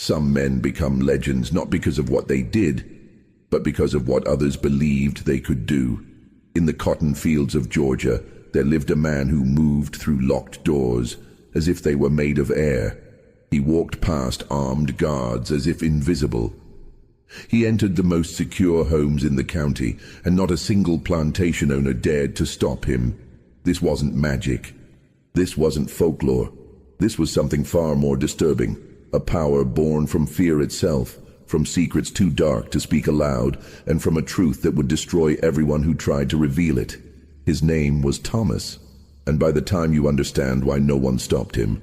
Some men become legends not because of what they did, but because of what others believed they could do. In the cotton fields of Georgia, there lived a man who moved through locked doors as if they were made of air. He walked past armed guards as if invisible. He entered the most secure homes in the county, and not a single plantation owner dared to stop him. This wasn't magic. This wasn't folklore. This was something far more disturbing, a power born from fear itself, from secrets too dark to speak aloud, and from a truth that would destroy everyone who tried to reveal it. His name was Thomas, and by the time you understand why no one stopped him,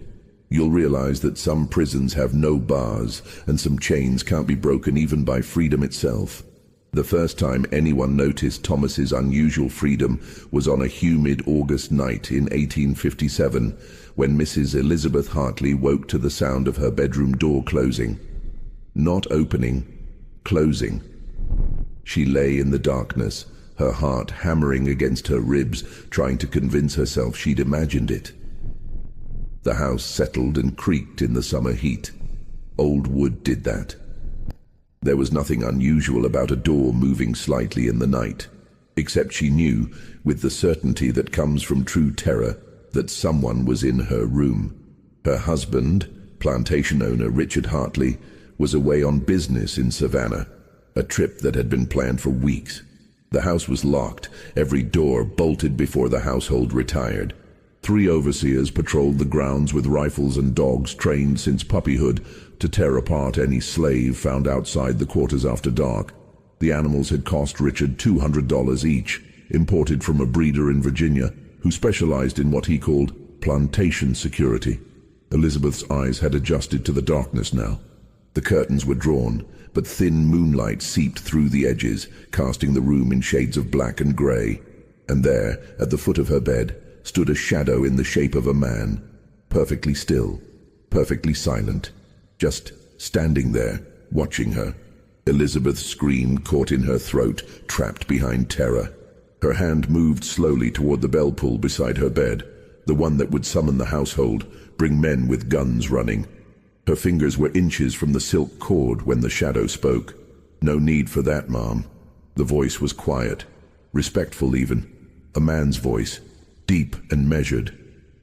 you'll realize that some prisons have no bars, and some chains can't be broken even by freedom itself. The first time anyone noticed Thomas's unusual freedom was on a humid August night in 1857, when Mrs. Elizabeth Hartley woke to the sound of her bedroom door closing. Not opening, closing. She lay in the darkness, her heart hammering against her ribs, trying to convince herself she'd imagined it. The house settled and creaked in the summer heat. Old wood did that. There was nothing unusual about a door moving slightly in the night, except she knew, with the certainty that comes from true terror, that someone was in her room. Her husband, plantation owner Richard Hartley, was away on business in Savannah, a trip that had been planned for weeks. The house was locked, every door bolted before the household retired. 3 overseers patrolled the grounds with rifles and dogs trained since puppyhood to tear apart any slave found outside the quarters after dark. The animals had cost Richard $200 each, imported from a breeder in Virginia who specialized in what he called plantation security. Elizabeth's eyes had adjusted to the darkness now. The curtains were drawn, but thin moonlight seeped through the edges, casting the room in shades of black and gray. And there, at the foot of her bed, stood a shadow in the shape of a man, perfectly still, perfectly silent, just standing there, watching her. Elizabeth's scream caught in her throat, trapped behind terror. Her hand moved slowly toward the bell pull beside her bed, the one that would summon the household, bring men with guns running. Her fingers were inches from the silk cord when the shadow spoke. "No need for that, Mom." The voice was quiet, respectful even, a man's voice, deep and measured,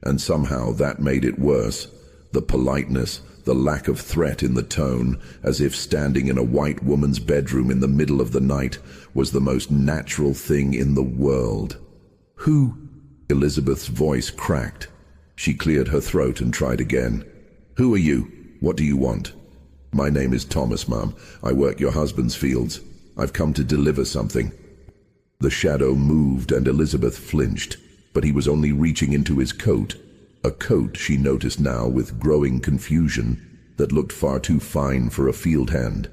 and somehow that made it worse. The politeness, the lack of threat in the tone, as if standing in a white woman's bedroom in the middle of the night was the most natural thing in the world. "Who?" Elizabeth's voice cracked. She cleared her throat and tried again. "Who are you? What do you want?" "My name is Thomas, Mom. I work your husband's fields. I've come to deliver something." The shadow moved and Elizabeth flinched, but he was only reaching into his coat, a coat she noticed now with growing confusion that looked far too fine for a field hand.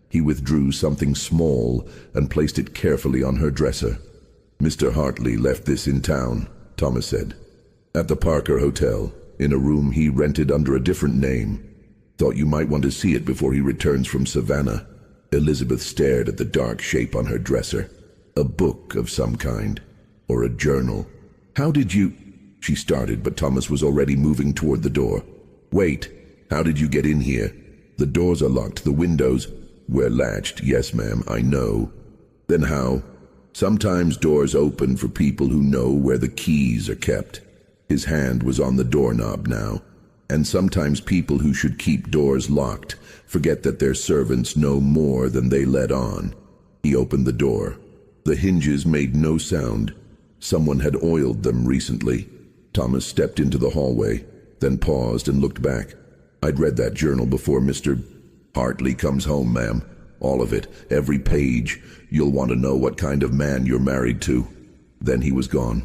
He withdrew something small and placed it carefully on her dresser. "Mr. Hartley left this in town," Thomas said. "At the Parker Hotel, in a room he rented under a different name. Thought you might want to see it before he returns from Savannah." Elizabeth stared at the dark shape on her dresser. A book of some kind, or a journal. "How did you—" she started, but Thomas was already moving toward the door. "Wait, how did you get in here? The doors are locked, the windows—" "We're latched, yes ma'am, I know." "Then how?" "Sometimes doors open for people who know where the keys are kept." His hand was on the doorknob now. "And sometimes people who should keep doors locked forget that their servants know more than they let on." He opened the door. The hinges made no sound. Someone had oiled them recently. Thomas stepped into the hallway, then paused and looked back. "I'd read that journal before Mr. Hartley comes home, ma'am. All of it, every page. You'll want to know what kind of man you're married to." Then he was gone.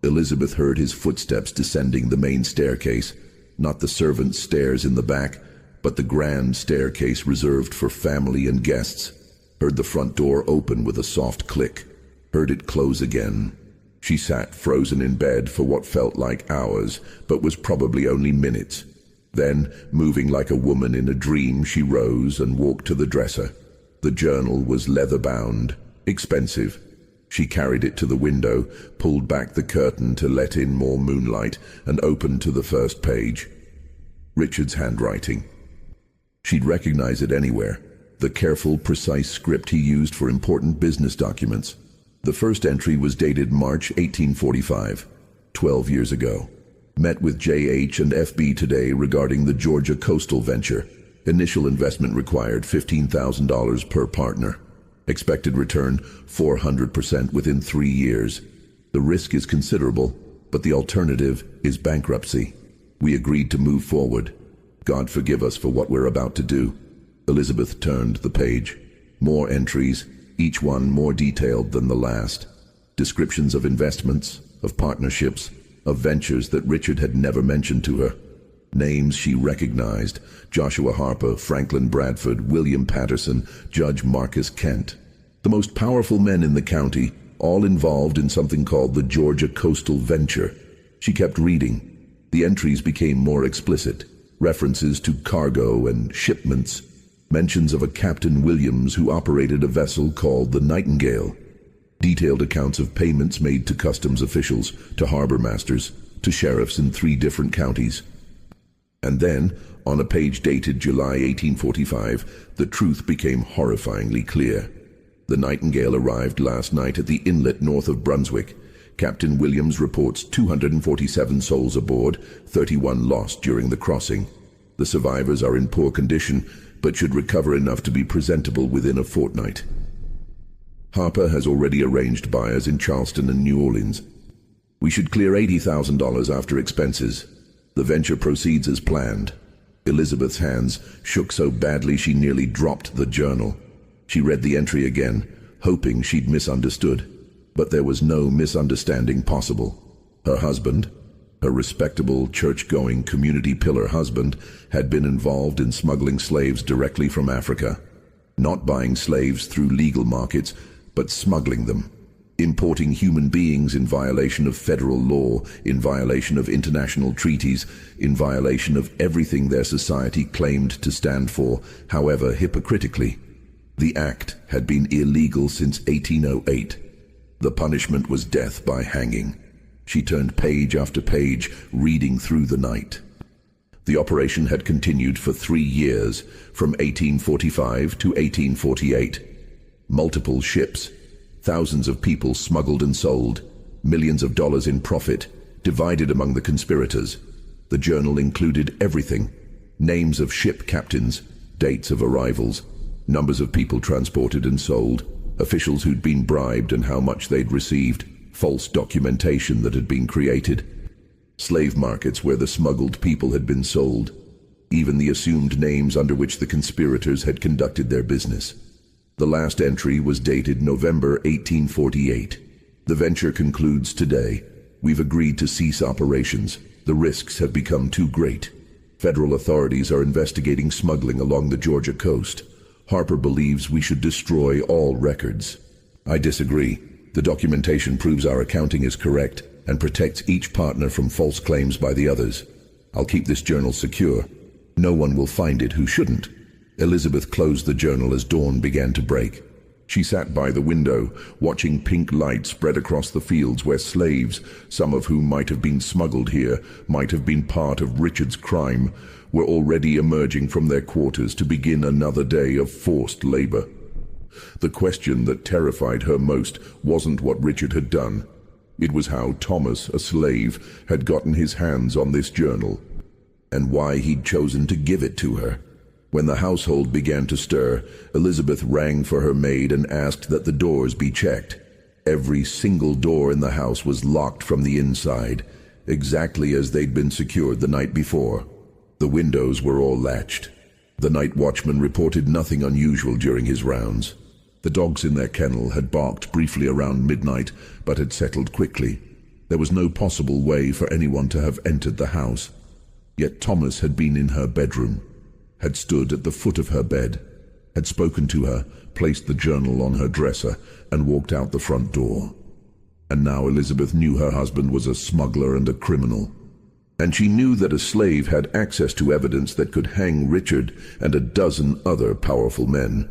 Elizabeth heard his footsteps descending the main staircase. Not the servants' stairs in the back, but the grand staircase reserved for family and guests. Heard the front door open with a soft click. Heard it close again. She sat frozen in bed for what felt like hours, but was probably only minutes. Then, moving like a woman in a dream, she rose and walked to the dresser. The journal was leather-bound, expensive. She carried it to the window, pulled back the curtain to let in more moonlight, and opened to the first page. Richard's handwriting. She'd recognize it anywhere. The careful, precise script he used for important business documents. The first entry was dated March 1845, 12 years ago. Met with JH and FB today regarding the Georgia coastal venture. Initial investment required $15,000 per partner. Expected return 400% within 3 years. The risk is considerable, but the alternative is bankruptcy. We agreed to move forward. God forgive us for what we're about to do. Elizabeth turned the page. More entries, each one more detailed than the last. Descriptions of investments, of partnerships, of ventures that Richard had never mentioned to her. Names she recognized: Joshua Harper, Franklin Bradford, William Patterson, Judge Marcus Kent. The most powerful men in the county, all involved in something called the Georgia Coastal Venture. She kept reading. The entries became more explicit. References to cargo and shipments. Mentions of a Captain Williams who operated a vessel called the Nightingale. Detailed accounts of payments made to customs officials, to harbor masters, to sheriffs in 3 different counties. And then, on a page dated July 1845, the truth became horrifyingly clear. The Nightingale arrived last night at the inlet north of Brunswick. Captain Williams reports 247 souls aboard, 31 lost during the crossing. The survivors are in poor condition, but should recover enough to be presentable within a fortnight. Harper has already arranged buyers in Charleston and New Orleans. We should clear $80,000 after expenses. The venture proceeds as planned. Elizabeth's hands shook so badly she nearly dropped the journal. She read the entry again, hoping she'd misunderstood. But there was no misunderstanding possible. Her husband, her respectable, church-going, community pillar husband, had been involved in smuggling slaves directly from Africa. Not buying slaves through legal markets, but smuggling them. Importing human beings in violation of federal law, in violation of international treaties, in violation of everything their society claimed to stand for, however hypocritically. The act had been illegal since 1808. The punishment was death by hanging. She turned page after page, reading through the night. The operation had continued for 3 years, from 1845 to 1848. Multiple ships, thousands of people smuggled and sold, millions of dollars in profit, divided among the conspirators. The journal included everything: names of ship captains, dates of arrivals, numbers of people transported and sold, officials who'd been bribed and how much they'd received, false documentation that had been created, slave markets where the smuggled people had been sold, even the assumed names under which the conspirators had conducted their business. The last entry was dated November 1848. The venture concludes today. We've agreed to cease operations. The risks have become too great. Federal authorities are investigating smuggling along the Georgia coast. Harper believes we should destroy all records. I disagree. The documentation proves our accounting is correct and protects each partner from false claims by the others. I'll keep this journal secure. No one will find it who shouldn't. Elizabeth closed the journal as dawn began to break. She sat by the window, watching pink light spread across the fields where slaves, some of whom might have been smuggled here, might have been part of Richard's crime, were already emerging from their quarters to begin another day of forced labor. The question that terrified her most wasn't what Richard had done. It was how Thomas, a slave, had gotten his hands on this journal, and why he'd chosen to give it to her. When the household began to stir, Elizabeth rang for her maid and asked that the doors be checked. Every single door in the house was locked from the inside, exactly as they'd been secured the night before. The windows were all latched. The night watchman reported nothing unusual during his rounds. The dogs in their kennel had barked briefly around midnight, but had settled quickly. There was no possible way for anyone to have entered the house. Yet Thomas had been in her bedroom, had stood at the foot of her bed, had spoken to her, placed the journal on her dresser, and walked out the front door. And now Elizabeth knew her husband was a smuggler and a criminal. And she knew that a slave had access to evidence that could hang Richard and a dozen other powerful men.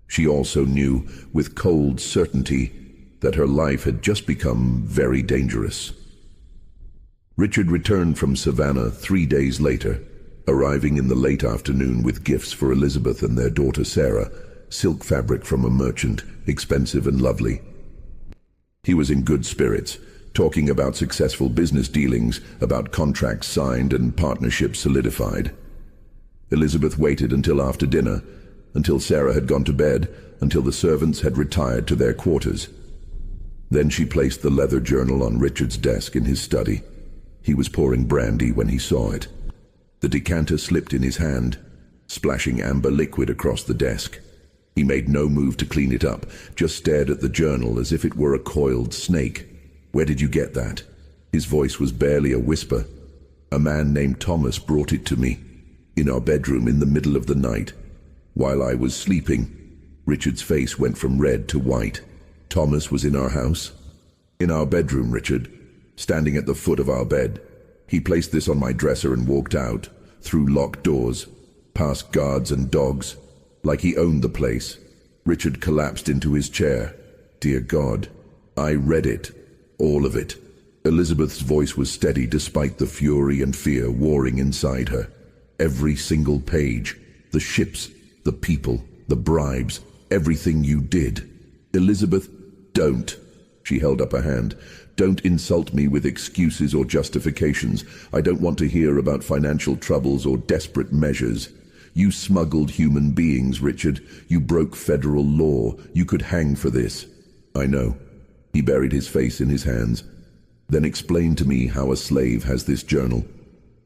She also knew, with cold certainty, that her life had just become very dangerous. Richard returned from Savannah 3 days later. arriving in the late afternoon with gifts for Elizabeth and their daughter Sarah, silk fabric from a merchant, expensive and lovely. He was in good spirits, talking about successful business dealings, about contracts signed and partnerships solidified. Elizabeth waited until after dinner, until Sarah had gone to bed, until the servants had retired to their quarters. Then she placed the leather journal on Richard's desk in his study. He was pouring brandy when he saw it. The decanter slipped in his hand, splashing amber liquid across the desk. He made no move to clean it up, just stared at the journal as if it were a coiled snake. "Where did you get that?" His voice was barely a whisper. "A man named Thomas brought it to me, in our bedroom in the middle of the night, while I was sleeping." Richard's face went from red to white. "Thomas was in our house?" "In our bedroom, Richard, standing at the foot of our bed. He placed this on my dresser and walked out, through locked doors, past guards and dogs, like he owned the place." Richard collapsed into his chair. "Dear God, I read it, all of it." Elizabeth's voice was steady despite the fury and fear warring inside her. "Every single page, the ships, the people, the bribes, everything you did." "Elizabeth, don't." She held up a hand. "Don't insult me with excuses or justifications. I don't want to hear about financial troubles or desperate measures. You smuggled human beings, Richard. You broke federal law. You could hang for this." "I know." He buried his face in his hands. "Then explain to me how a slave has this journal,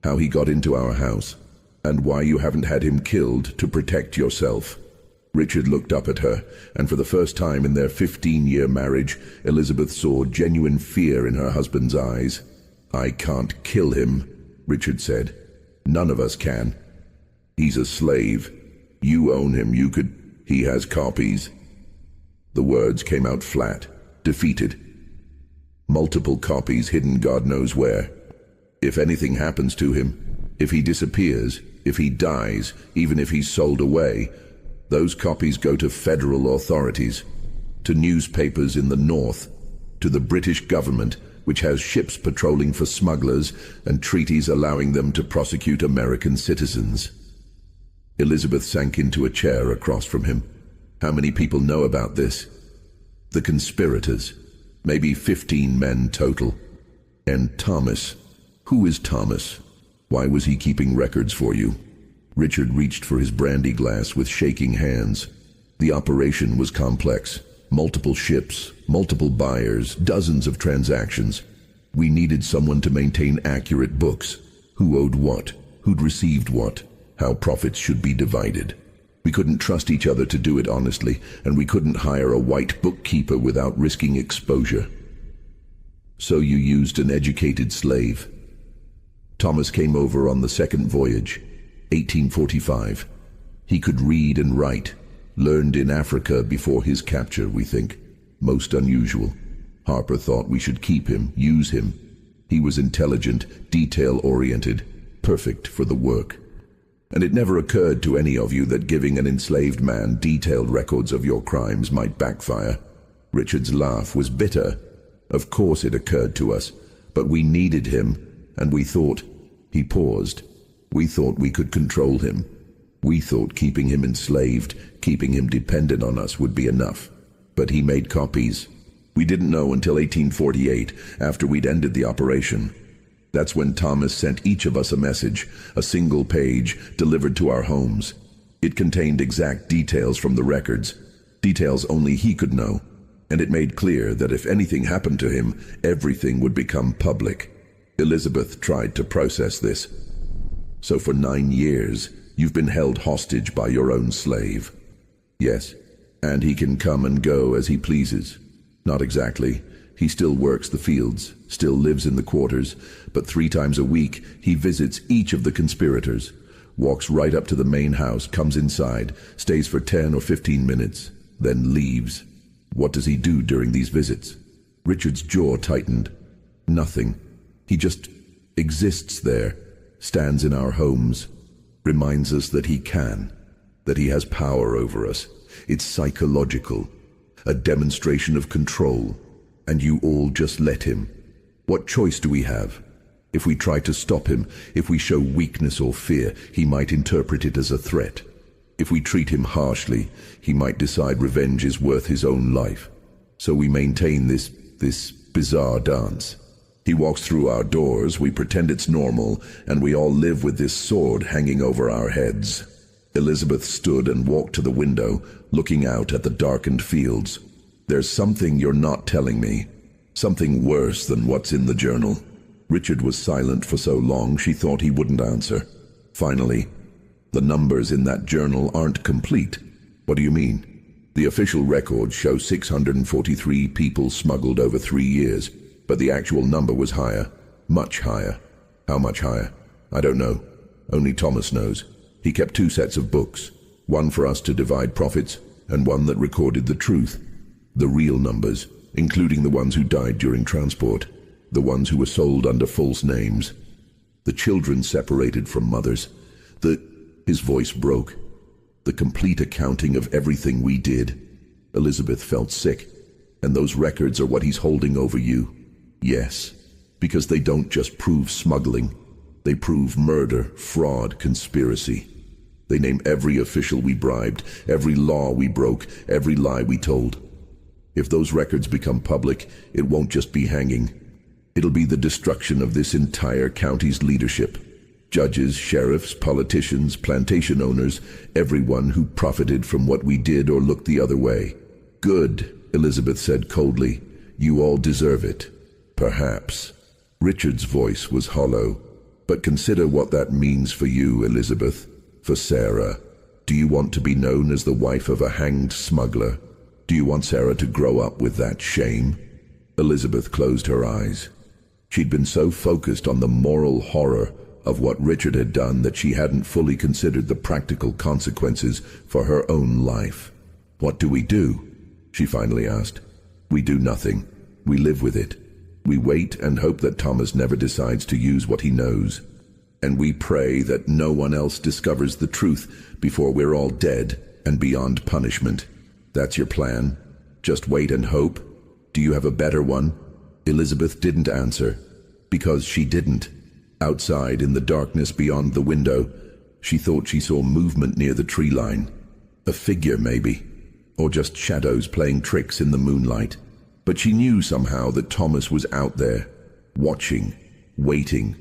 how he got into our house, and why you haven't had him killed to protect yourself." Richard looked up at her, and for the first time in their 15-year marriage, Elizabeth saw genuine fear in her husband's eyes. "I can't kill him," Richard said. "None of us can. He's a slave. You own him. You could... He has copies." The words came out flat, defeated. "Multiple copies hidden God knows where. If anything happens to him, if he disappears, if he dies, even if he's sold away, those copies go to federal authorities, to newspapers in the north, to the British government, which has ships patrolling for smugglers and treaties allowing them to prosecute American citizens." Elizabeth sank into a chair across from him. "How many people know about this?" "The conspirators. Maybe 15 men total." "And Thomas? Who is Thomas? Why was he keeping records for you?" Richard reached for his brandy glass with shaking hands. "The operation was complex. Multiple ships, multiple buyers, dozens of transactions. We needed someone to maintain accurate books. Who owed what? Who'd received what? How profits should be divided. We couldn't trust each other to do it honestly, and we couldn't hire a white bookkeeper without risking exposure. So you used an educated slave." Thomas came over on the second voyage, 1845. He could read and write, learned in Africa before his capture, we think. Most unusual. Harper thought we should keep him, use him. He was intelligent, detail-oriented, perfect for the work. And it never occurred to any of you that giving an enslaved man detailed records of your crimes might backfire. Richard's laugh was bitter. "Of course it occurred to us, but we needed him, and we thought..." He paused. "We thought we could control him. We thought keeping him enslaved, keeping him dependent on us would be enough. But he made copies. We didn't know until 1848, after we'd ended the operation. That's when Thomas sent each of us a message, a single page, delivered to our homes. It contained exact details from the records, details only he could know, and it made clear that if anything happened to him, everything would become public." Elizabeth tried to process this. "So for 9 years, you've been held hostage by your own slave?" "Yes, and he can come and go as he pleases." "Not exactly. He still works the fields, still lives in the quarters, but 3 times a week he visits each of the conspirators, walks right up to the main house, comes inside, stays for 10 or 15 minutes, then leaves." "What does he do during these visits?" Richard's jaw tightened. "Nothing. He just exists there, stands in our homes, reminds us that he can, that he has power over us. It's psychological, a demonstration of control, and you all just let him. What choice do we have? If we try to stop him, if we show weakness or fear, he might interpret it as a threat. If we treat him harshly, he might decide revenge is worth his own life. So we maintain this bizarre dance. He walks through our doors, we pretend it's normal, and we all live with this sword hanging over our heads. Elizabeth stood and walked to the window, looking out at the darkened fields. There's something you're not telling me. Something worse than what's in the journal. Richard was silent for so long she thought he wouldn't answer. Finally, the numbers in that journal aren't complete. What do you mean? The official records show 643 people smuggled over 3 years, but the actual number was higher, much higher. How much higher? I don't know. Only Thomas knows. He kept 2 sets of books, one for us to divide profits, and one that recorded the truth. The real numbers, including the ones who died during transport, the ones who were sold under false names. The children separated from mothers. His voice broke. The complete accounting of everything we did. Elizabeth felt sick. And those records are what he's holding over you. Yes, because they don't just prove smuggling. They prove murder, fraud, conspiracy. They name every official we bribed, every law we broke, every lie we told. If those records become public, it won't just be hanging. It'll be the destruction of this entire county's leadership. Judges, sheriffs, politicians, plantation owners, everyone who profited from what we did or looked the other way. Good, Elizabeth said coldly. You all deserve it. Perhaps. Richard's voice was hollow. But consider what that means for you, Elizabeth. For Sarah. Do you want to be known as the wife of a hanged smuggler? Do you want Sarah to grow up with that shame? Elizabeth closed her eyes. She'd been so focused on the moral horror of what Richard had done that she hadn't fully considered the practical consequences for her own life. What do we do? She finally asked. We do nothing. We live with it. We wait and hope that Thomas never decides to use what he knows. And we pray that no one else discovers the truth before we're all dead and beyond punishment. That's your plan? Just wait and hope? Do you have a better one? Elizabeth didn't answer, because she didn't. Outside, in the darkness beyond the window, she thought she saw movement near the tree line. A figure, maybe, or just shadows playing tricks in the moonlight. But she knew somehow that Thomas was out there, watching, waiting,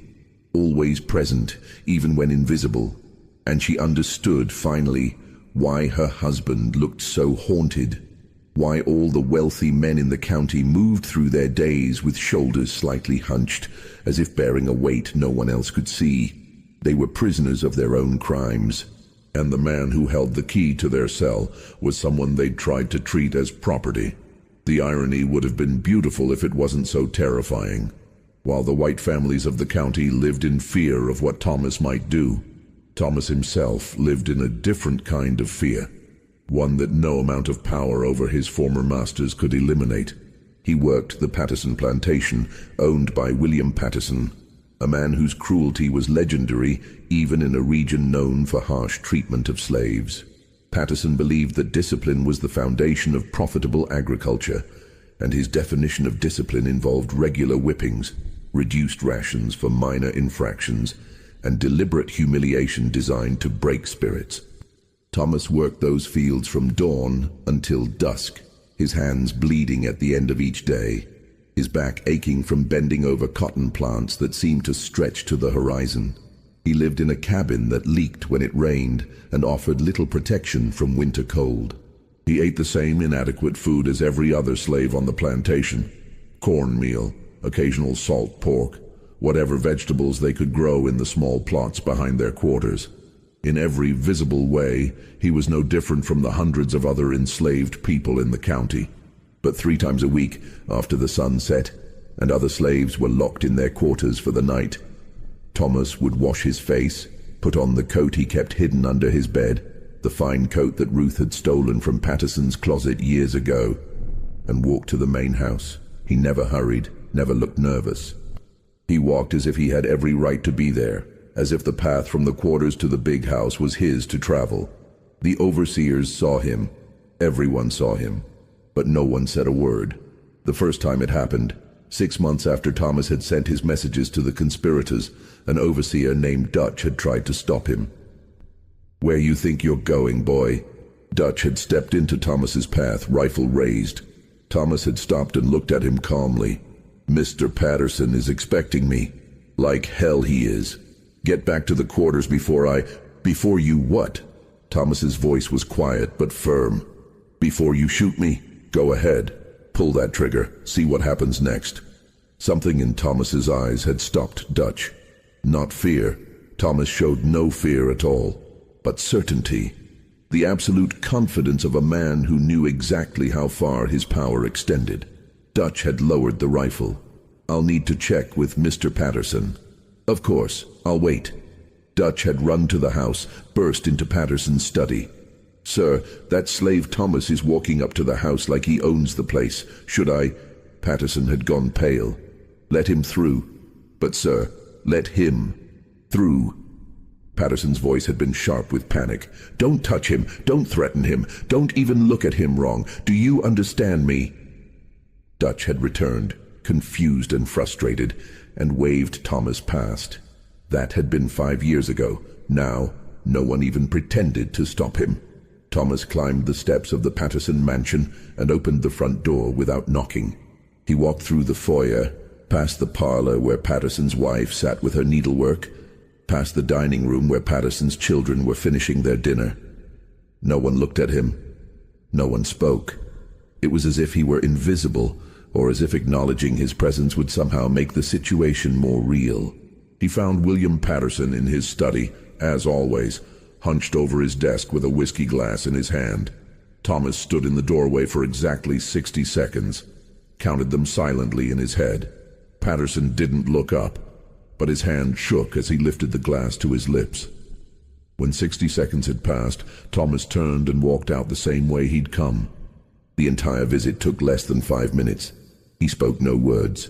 always present, even when invisible. And she understood, finally, why her husband looked so haunted. Why all the wealthy men in the county moved through their days with shoulders slightly hunched, as if bearing a weight no one else could see. They were prisoners of their own crimes, and the man who held the key to their cell was someone they'd tried to treat as property. The irony would have been beautiful if it wasn't so terrifying. While the white families of the county lived in fear of what Thomas might do, Thomas himself lived in a different kind of fear. One that no amount of power over his former masters could eliminate. He worked the Patterson Plantation, owned by William Patterson, a man whose cruelty was legendary even in a region known for harsh treatment of slaves. Patterson believed that discipline was the foundation of profitable agriculture, and his definition of discipline involved regular whippings, reduced rations for minor infractions, and deliberate humiliation designed to break spirits. Thomas worked those fields from dawn until dusk, his hands bleeding at the end of each day, his back aching from bending over cotton plants that seemed to stretch to the horizon. He lived in a cabin that leaked when it rained and offered little protection from winter cold. He ate the same inadequate food as every other slave on the plantation: cornmeal, occasional salt pork, whatever vegetables they could grow in the small plots behind their quarters. In every visible way, he was no different from the hundreds of other enslaved people in the county. But 3 times a week, after the sun set, and other slaves were locked in their quarters for the night, Thomas would wash his face, put on the coat he kept hidden under his bed, the fine coat that Ruth had stolen from Patterson's closet years ago, and walk to the main house. He never hurried, never looked nervous. He walked as if he had every right to be there, as if the path from the quarters to the big house was his to travel. The overseers saw him. Everyone saw him. But no one said a word. The first time it happened, 6 months after Thomas had sent his messages to the conspirators, an overseer named Dutch had tried to stop him. "Where you think you're going, boy?" Dutch had stepped into Thomas's path, rifle raised. Thomas had stopped and looked at him calmly. "Mr. Patterson is expecting me." "Like hell he is. Get back to the quarters before you what?" Thomas's voice was quiet but firm. "Before you shoot me, go ahead. Pull that trigger. See what happens next." Something in Thomas's eyes had stopped Dutch. Not fear. Thomas showed no fear at all, but certainty. The absolute confidence of a man who knew exactly how far his power extended. Dutch had lowered the rifle. "I'll need to check with Mr. Patterson." "Of course, I'll wait." Dutch had run to the house, burst into Patterson's study. "Sir, that slave Thomas is walking up to the house like he owns the place. Should I—" Patterson had gone pale. "Let him through." "But sir, let him through." Patterson's voice had been sharp with panic. "Don't touch him. Don't threaten him. Don't even look at him wrong. Do you understand me?" Dutch had returned, confused and frustrated, and waved Thomas past. That had been 5 years ago. Now, no one even pretended to stop him. Thomas climbed the steps of the Patterson mansion and opened the front door without knocking. He walked through the foyer, past the parlor where Patterson's wife sat with her needlework, past the dining room where Patterson's children were finishing their dinner. No one looked at him. No one spoke. It was as if he were invisible, or as if acknowledging his presence would somehow make the situation more real. He found William Patterson in his study, as always, hunched over his desk with a whiskey glass in his hand. Thomas stood in the doorway for exactly 60 seconds, counted them silently in his head. Patterson didn't look up, but his hand shook as he lifted the glass to his lips. When 60 seconds had passed, Thomas turned and walked out the same way he'd come. The entire visit took less than 5 minutes. He spoke no words,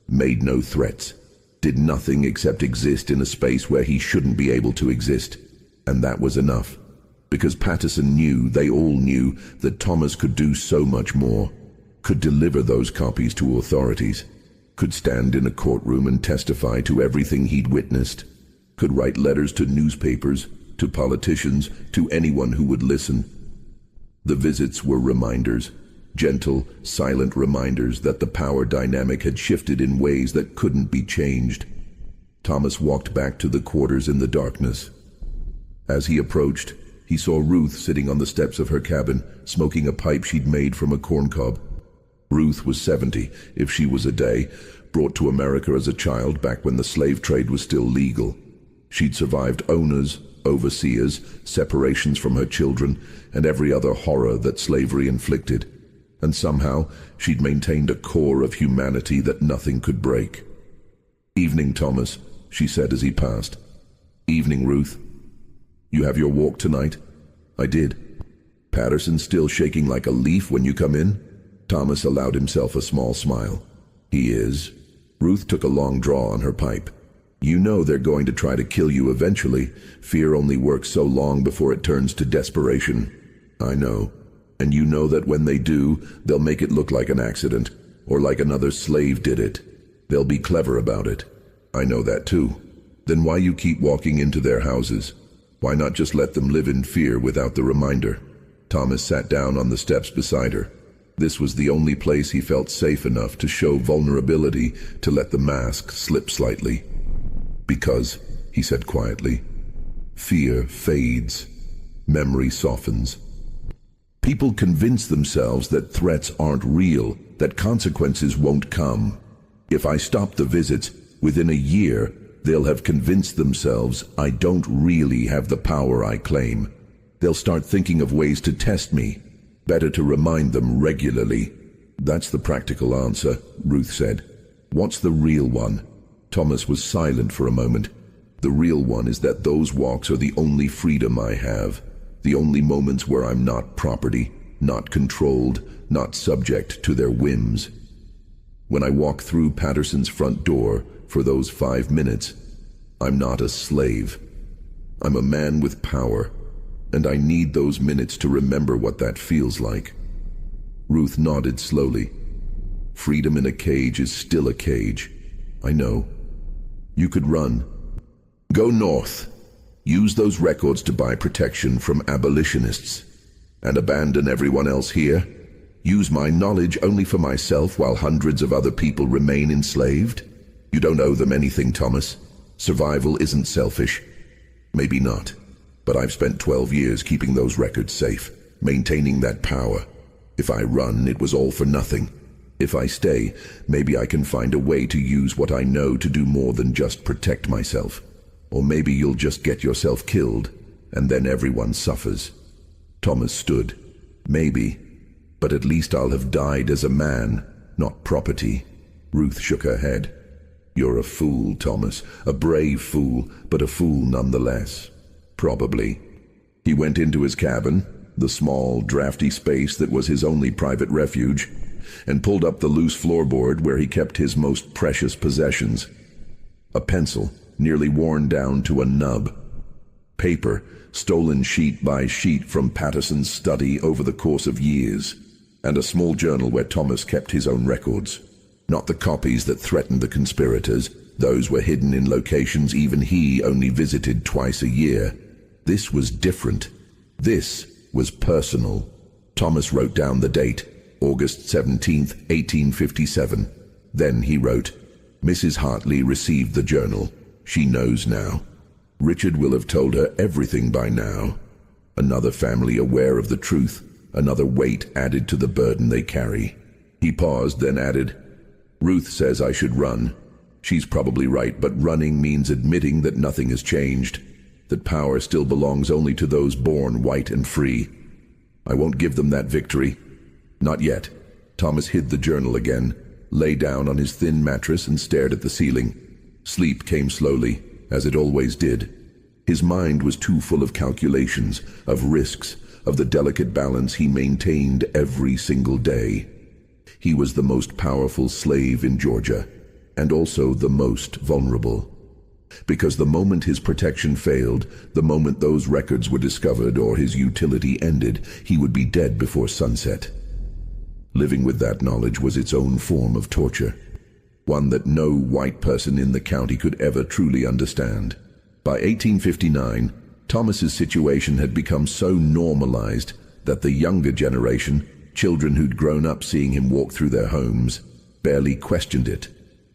made no threats, did nothing except exist in a space where he shouldn't be able to exist. And that was enough, because Patterson knew, they all knew, that Thomas could do so much more, could deliver those copies to authorities, could stand in a courtroom and testify to everything he'd witnessed, could write letters to newspapers, to politicians, to anyone who would listen. The visits were reminders, gentle, silent reminders that the power dynamic had shifted in ways that couldn't be changed. Thomas walked back to the quarters in the darkness. As he approached, he saw Ruth sitting on the steps of her cabin, smoking a pipe she'd made from a corncob. Ruth was 70, if she was a day, brought to America as a child back when the slave trade was still legal. She'd survived owners, overseers, separations from her children, and every other horror that slavery inflicted. And somehow, she'd maintained a core of humanity that nothing could break. "Evening, Thomas," she said as he passed. "Evening, Ruth. You have your walk tonight?" "I did." "Patterson still shaking like a leaf when you come in?" Thomas allowed himself a small smile. "He is." Ruth took a long draw on her pipe. "You know they're going to try to kill you eventually. Fear only works so long before it turns to desperation." "I know. And you know that when they do, they'll make it look like an accident, or like another slave did it. They'll be clever about it." "I know that too." "Then why you keep walking into their houses? Why not just let them live in fear without the reminder?" Thomas sat down on the steps beside her. This was the only place he felt safe enough to show vulnerability, to let the mask slip slightly. "Because," he said quietly, "fear fades. Memory softens. People convince themselves that threats aren't real, that consequences won't come. If I stop the visits, within a year, they'll have convinced themselves I don't really have the power I claim. They'll start thinking of ways to test me. Better to remind them regularly." "That's the practical answer," Ruth said. "What's the real one?" Thomas was silent for a moment. "The real one is that those walks are the only freedom I have. The only moments where I'm not property, not controlled, not subject to their whims. When I walk through Patterson's front door, for those 5 minutes, I'm not a slave. I'm a man with power, and I need those minutes to remember what that feels like." Ruth nodded slowly. Freedom in a cage is still a cage. I know. You could run. Go north. Use those records to buy protection from abolitionists. And abandon everyone else here. Use my knowledge only for myself while hundreds of other people remain enslaved. You don't owe them anything, Thomas. Survival isn't selfish. Maybe not. But I've spent 12 years keeping those records safe, maintaining that power. If I run, it was all for nothing. If I stay, maybe I can find a way to use what I know to do more than just protect myself. Or maybe you'll just get yourself killed, and then everyone suffers. Thomas stood. Maybe. But at least I'll have died as a man, not property. Ruth shook her head. You're a fool, Thomas. A brave fool, but a fool nonetheless. Probably. He went into his cabin, the small, drafty space that was his only private refuge, and pulled up the loose floorboard where he kept his most precious possessions. A pencil, nearly worn down to a nub. Paper, stolen sheet by sheet from Patterson's study over the course of years. And a small journal where Thomas kept his own records. Not the copies that threatened the conspirators. Those were hidden in locations even he only visited twice a year. This was different. This was personal. Thomas wrote down the date, August 17th, 1857. Then he wrote, Mrs. Hartley received the journal. She knows now. Richard will have told her everything by now. Another family aware of the truth, another weight added to the burden they carry. He paused, then added, Ruth says I should run. She's probably right, but running means admitting that nothing has changed, that power still belongs only to those born white and free. I won't give them that victory. Not yet. Thomas hid the journal again, lay down on his thin mattress and stared at the ceiling. Sleep came slowly, as it always did. His mind was too full of calculations, of risks, of the delicate balance he maintained every single day. He was the most powerful slave in Georgia, and also the most vulnerable. Because the moment his protection failed, the moment those records were discovered or his utility ended, he would be dead before sunset. Living with that knowledge was its own form of torture, one that no white person in the county could ever truly understand. By 1859, Thomas's situation had become so normalized that the younger generation, children who'd grown up seeing him walk through their homes, barely questioned it.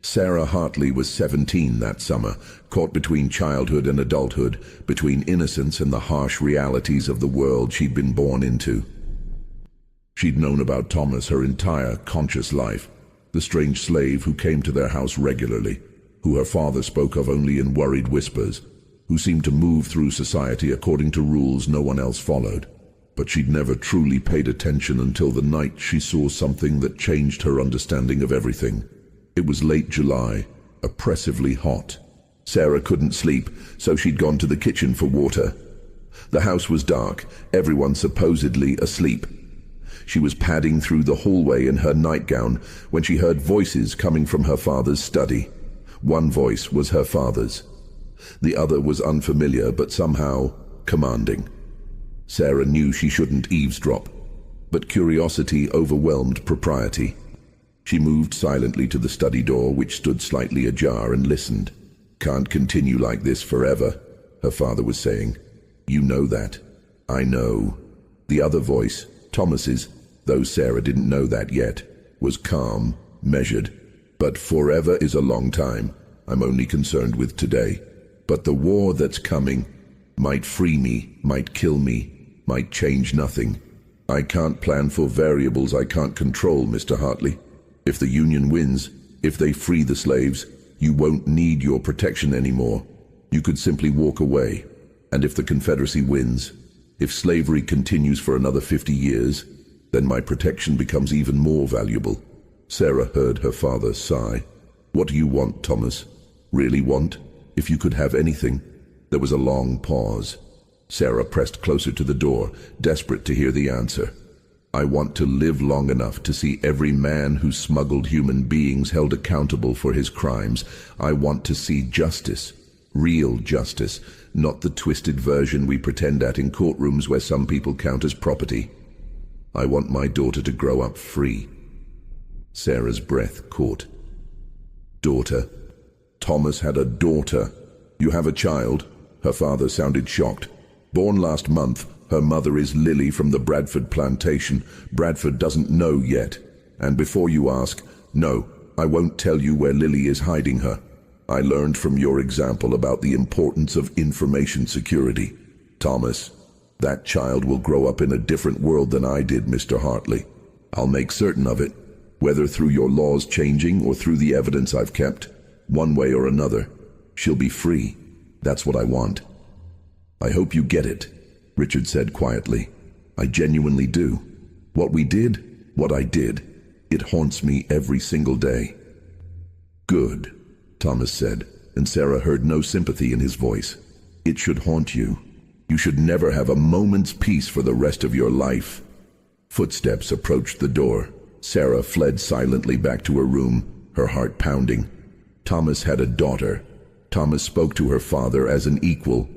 Sarah Hartley was 17 that summer, caught between childhood and adulthood, between innocence and the harsh realities of the world she'd been born into. She'd known about Thomas her entire conscious life, the strange slave who came to their house regularly, who her father spoke of only in worried whispers, who seemed to move through society according to rules no one else followed. But she'd never truly paid attention until the night she saw something that changed her understanding of everything. It was late July, oppressively hot. Sarah couldn't sleep, so she'd gone to the kitchen for water. The house was dark, everyone supposedly asleep. She was padding through the hallway in her nightgown when she heard voices coming from her father's study. One voice was her father's. The other was unfamiliar, but somehow commanding. Sarah knew she shouldn't eavesdrop, but curiosity overwhelmed propriety. She moved silently to the study door, which stood slightly ajar, and listened. Can't continue like this forever, her father was saying. You know that. I know. The other voice, Thomas's, though Sarah didn't know that yet, was calm, measured. But forever is a long time. I'm only concerned with today. But the war that's coming might free me, might kill me, might change nothing. I can't plan for variables I can't control, Mr. Hartley. If the Union wins, if they free the slaves, you won't need your protection anymore. You could simply walk away. And if the Confederacy wins, if slavery continues for another 50 years, then my protection becomes even more valuable. Sarah heard her father sigh. What do you want, Thomas? Really want? If you could have anything. There was a long pause. Sarah pressed closer to the door, desperate to hear the answer. I want to live long enough to see every man who smuggled human beings held accountable for his crimes. I want to see justice, real justice, not the twisted version we pretend at in courtrooms where some people count as property. I want my daughter to grow up free. Sarah's breath caught. Daughter? Thomas had a daughter. You have a child? Her father sounded shocked. Born last month. Her mother is Lily from the Bradford Plantation. Bradford doesn't know yet. And before you ask, no, I won't tell you where Lily is hiding her. I learned from your example about the importance of information security. Thomas, that child will grow up in a different world than I did, Mr. Hartley. I'll make certain of it, whether through your laws changing or through the evidence I've kept. One way or another, she'll be free. That's what I want. I hope you get it, Richard said quietly. I genuinely do. What we did, what I did, it haunts me every single day. Good, Thomas said, and Sarah heard no sympathy in his voice. It should haunt you. You should never have a moment's peace for the rest of your life. Footsteps approached the door. Sarah fled silently back to her room, her heart pounding. Thomas had a daughter. Thomas spoke to her father as an equal.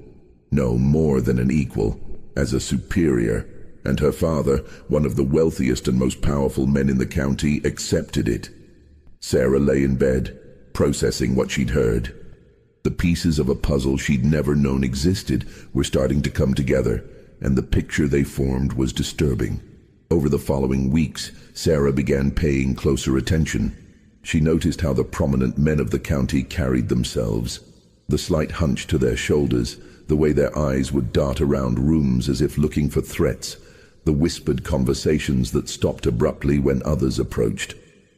No, more than an equal, as a superior. And her father, one of the wealthiest and most powerful men in the county, accepted it. Sarah lay in bed, processing what she'd heard. The pieces of a puzzle she'd never known existed were starting to come together, and the picture they formed was disturbing. Over the following weeks, Sarah began paying closer attention. She noticed how the prominent men of the county carried themselves. The slight hunch to their shoulders, the way their eyes would dart around rooms as if looking for threats, the whispered conversations that stopped abruptly when others approached.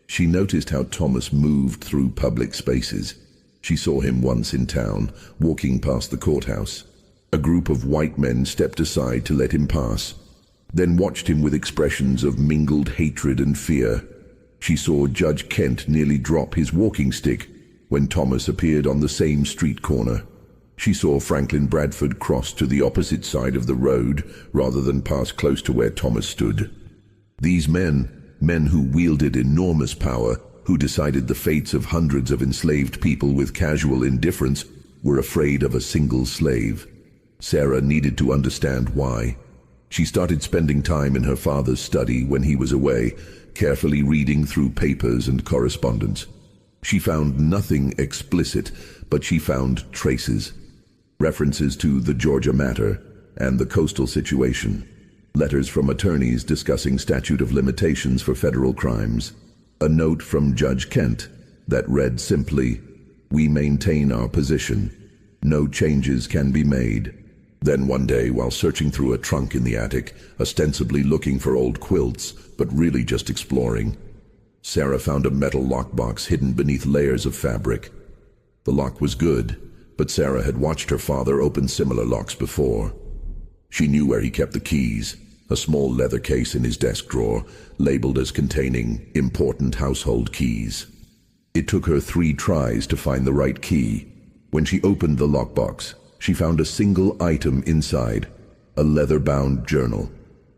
She noticed how Thomas moved through public spaces. She saw him once in town, walking past the courthouse. A group of white men stepped aside to let him pass, then watched him with expressions of mingled hatred and fear. She saw Judge Kent nearly drop his walking stick when Thomas appeared on the same street corner. She saw Franklin Bradford cross to the opposite side of the road rather than pass close to where Thomas stood. These men who wielded enormous power, who decided the fates of hundreds of enslaved people with casual indifference, were afraid of a single slave. Sarah needed to understand why. She started spending time in her father's study when he was away, carefully reading through papers and correspondence. She found nothing explicit, but she found traces. References to the Georgia matter and the coastal situation. Letters from attorneys discussing statute of limitations for federal crimes. A note from Judge Kent that read simply, "We maintain our position. No changes can be made." Then one day, while searching through a trunk in the attic, ostensibly looking for old quilts, but really just exploring, Sarah found a metal lockbox hidden beneath layers of fabric. The lock was good, but Sarah had watched her father open similar locks before. She knew where he kept the keys, a small leather case in his desk drawer, labeled as containing important household keys. It took her 3 tries to find the right key. When she opened the lockbox, she found a single item inside, a leather-bound journal.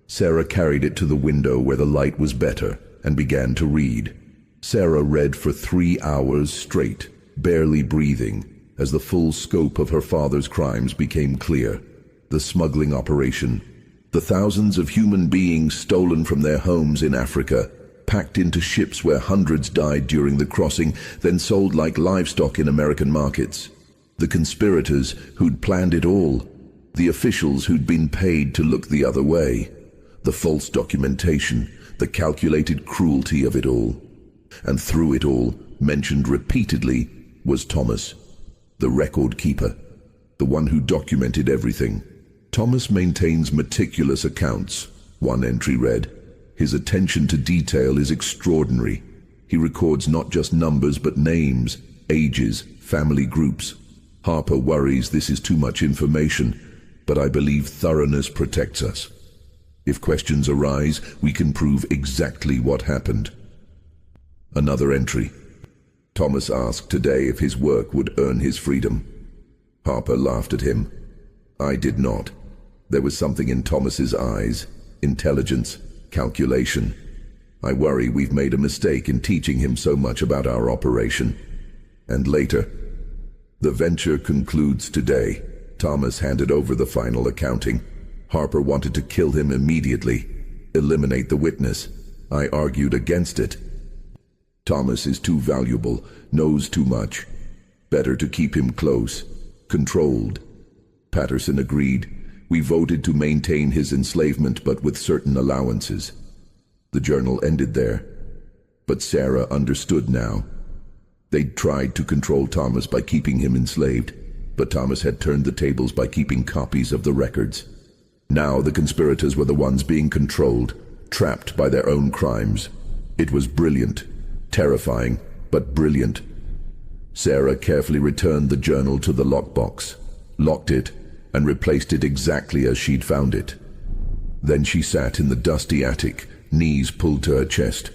Sarah carried it to the window where the light was better and began to read. Sarah read for 3 hours straight, barely breathing, as the full scope of her father's crimes became clear. The smuggling operation, the thousands of human beings stolen from their homes in Africa, packed into ships where hundreds died during the crossing, then sold like livestock in American markets. The conspirators who'd planned it all, the officials who'd been paid to look the other way, the false documentation, the calculated cruelty of it all. And through it all, mentioned repeatedly, was Thomas, the record keeper, the one who documented everything. Thomas maintains meticulous accounts, one entry read. His attention to detail is extraordinary. He records not just numbers but names, ages, family groups. Harper worries this is too much information, but I believe thoroughness protects us. If questions arise, we can prove exactly what happened. Another entry. Thomas asked today if his work would earn his freedom. Harper laughed at him. I did not. There was something in Thomas's eyes, intelligence, calculation. I worry we've made a mistake in teaching him so much about our operation. And later, the venture concludes today. Thomas handed over the final accounting. Harper wanted to kill him immediately, eliminate the witness. I argued against it. Thomas is too valuable, knows too much. Better to keep him close, controlled. Patterson agreed. We voted to maintain his enslavement, but with certain allowances. The journal ended there. But Sarah understood now. They'd tried to control Thomas by keeping him enslaved, but Thomas had turned the tables by keeping copies of the records. Now the conspirators were the ones being controlled, trapped by their own crimes. It was brilliant, terrifying, but brilliant. Sarah carefully returned the journal to the lockbox, locked it, and replaced it exactly as she'd found it. Then she sat in the dusty attic, knees pulled to her chest,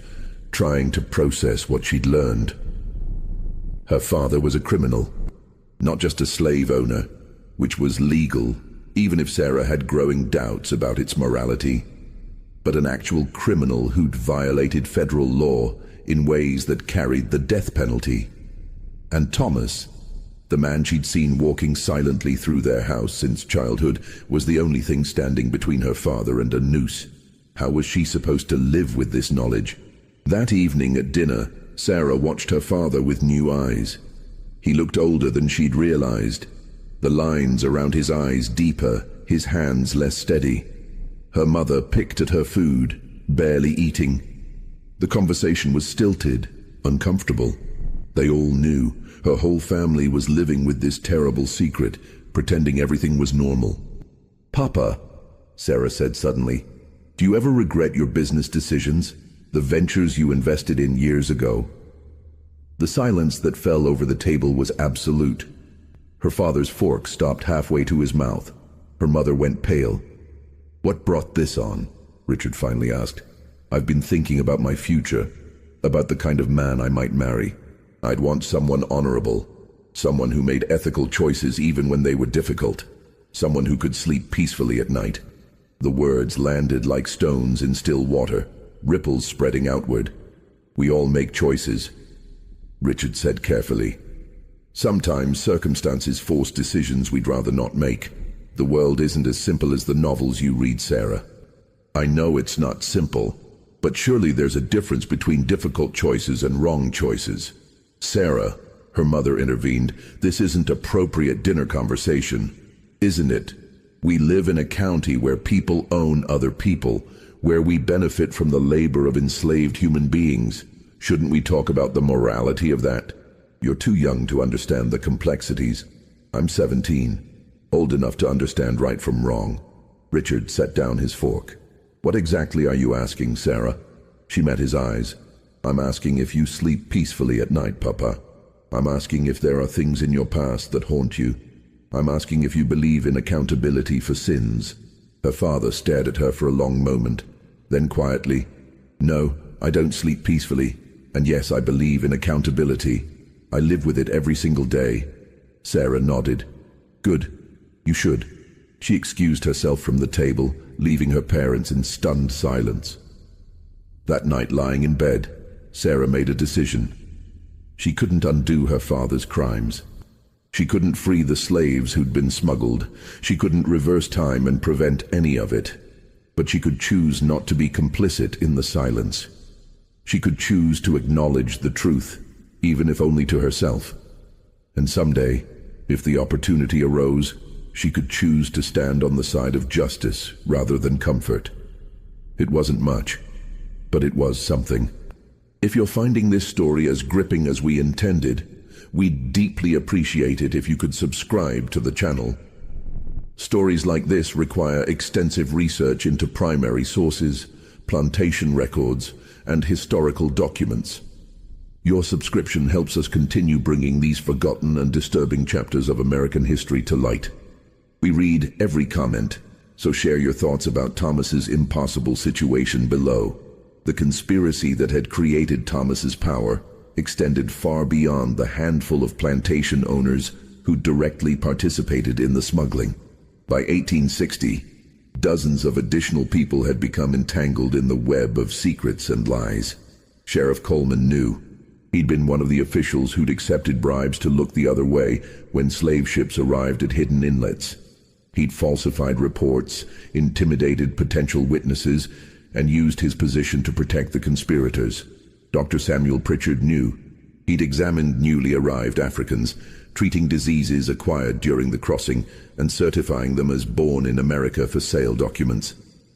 trying to process what she'd learned. Her father was a criminal, not just a slave owner, which was legal, even if Sarah had growing doubts about its morality, but an actual criminal who'd violated federal law in ways that carried the death penalty. And Thomas, the man she'd seen walking silently through their house since childhood, was the only thing standing between her father and a noose. How was she supposed to live with this knowledge? That evening at dinner, Sarah watched her father with new eyes. He looked older than she'd realized. The lines around his eyes deeper, his hands less steady. Her mother picked at her food, barely eating. The conversation was stilted, uncomfortable. They all knew. Her whole family was living with this terrible secret, pretending everything was normal. "Papa," Sarah said suddenly, "do you ever regret your business decisions, the ventures you invested in years ago?" The silence that fell over the table was absolute. Her father's fork stopped halfway to his mouth. Her mother went pale. "What brought this on?" Richard finally asked. "I've been thinking about my future, about the kind of man I might marry. I'd want someone honorable, someone who made ethical choices even when they were difficult, someone who could sleep peacefully at night." The words landed like stones in still water, ripples spreading outward. "We all make choices," Richard said carefully. "Sometimes circumstances force decisions we'd rather not make. The world isn't as simple as the novels you read, Sarah. I know it's not simple, but surely there's a difference between difficult choices and wrong choices." "Sarah," her mother intervened, "this isn't appropriate dinner conversation, isn't it? We live in a county where people own other people, where we benefit from the labor of enslaved human beings. Shouldn't we talk about the morality of that? You're too young to understand the complexities. I'm 17, old enough to understand right from wrong." Richard set down his fork. "What exactly are you asking, Sarah?" She met his eyes. "I'm asking if you sleep peacefully at night, Papa. I'm asking if there are things in your past that haunt you. I'm asking if you believe in accountability for sins." Her father stared at her for a long moment, then quietly, "No, I don't sleep peacefully, and yes, I believe in accountability. I live with it every single day." Sarah nodded. "Good. You should." She excused herself from the table, leaving her parents in stunned silence. That night, lying in bed, Sarah made a decision. She couldn't undo her father's crimes. She couldn't free the slaves who'd been smuggled. She couldn't reverse time and prevent any of it. But she could choose not to be complicit in the silence. She could choose to acknowledge the truth, even if only to herself. And someday, if the opportunity arose, she could choose to stand on the side of justice rather than comfort. It wasn't much, but it was something. If you're finding this story as gripping as we intended, we'd deeply appreciate it if you could subscribe to the channel. Stories like this require extensive research into primary sources, plantation records, and historical documents. Your subscription helps us continue bringing these forgotten and disturbing chapters of American history to light. We read every comment, so share your thoughts about Thomas's impossible situation below. The conspiracy that had created Thomas's power extended far beyond the handful of plantation owners who directly participated in the smuggling. By 1860, dozens of additional people had become entangled in the web of secrets and lies. Sheriff Coleman knew. He'd been one of the officials who'd accepted bribes to look the other way when slave ships arrived at hidden inlets. He'd falsified reports, intimidated potential witnesses, and used his position to protect the conspirators. Dr. Samuel Pritchard knew. He'd examined newly arrived Africans, treating diseases acquired during the crossing and certifying them as born in America for sale documents.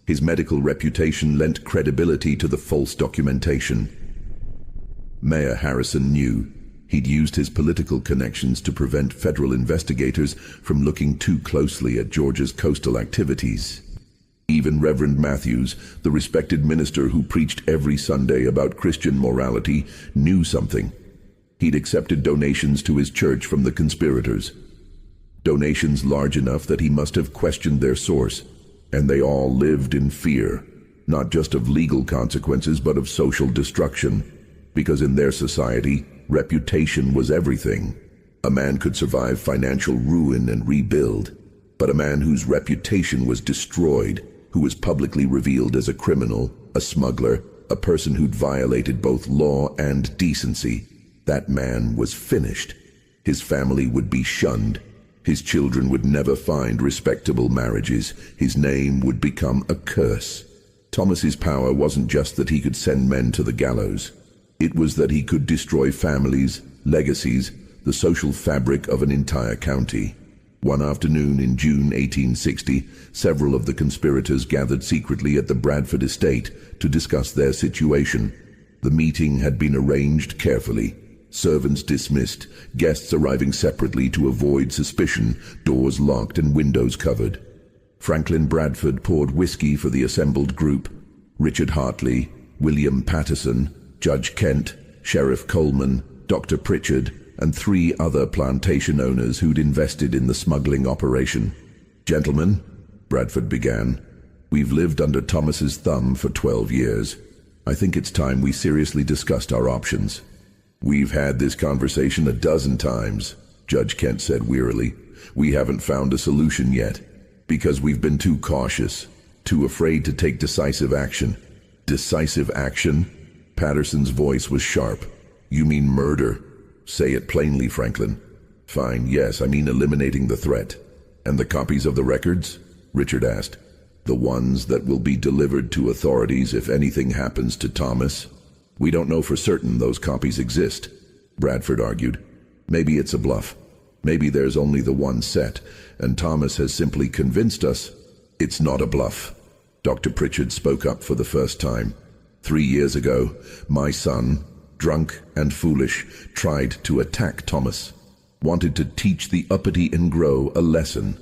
His medical reputation lent credibility to the false documentation. Mayor Harrison knew. He'd used his political connections to prevent federal investigators from looking too closely at Georgia's coastal activities. Even Reverend Matthews, the respected minister who preached every Sunday about Christian morality, knew something. He'd accepted donations to his church from the conspirators. Donations large enough that he must have questioned their source. And they all lived in fear, not just of legal consequences but of social destruction. Because in their society, reputation was everything. A man could survive financial ruin and rebuild, but a man whose reputation was destroyed, who was publicly revealed as a criminal, a smuggler, a person who'd violated both law and decency, that man was finished. His family would be shunned. His children would never find respectable marriages. His name would become a curse. Thomas's power wasn't just that he could send men to the gallows. It was that he could destroy families, legacies, the social fabric of an entire county. One afternoon in June 1860, several of the conspirators gathered secretly at the Bradford estate to discuss their situation. The meeting had been arranged carefully. Servants dismissed, guests arriving separately to avoid suspicion, doors locked and windows covered. Franklin Bradford poured whiskey for the assembled group. Richard Hartley, William Patterson, Judge Kent, Sheriff Coleman, Dr. Pritchard, and 3 other plantation owners who'd invested in the smuggling operation. "Gentlemen," Bradford began, "we've lived under Thomas's thumb for 12 years. I think it's time we seriously discussed our options." "We've had this conversation a dozen times," Judge Kent said wearily. "We haven't found a solution yet, because we've been too cautious, too afraid to take decisive action." "Decisive action?" Patterson's voice was sharp. "You mean murder? Say it plainly, Franklin." "Fine, yes, I mean eliminating the threat." "And the copies of the records?" Richard asked. "The ones that will be delivered to authorities if anything happens to Thomas?" "We don't know for certain those copies exist," Bradford argued. "Maybe it's a bluff. Maybe there's only the one set, and Thomas has simply convinced us." "It's not a bluff." Dr. Pritchard spoke up for the first time. 3 years ago, my son, drunk and foolish, tried to attack Thomas, wanted to teach the uppity and grow a lesson.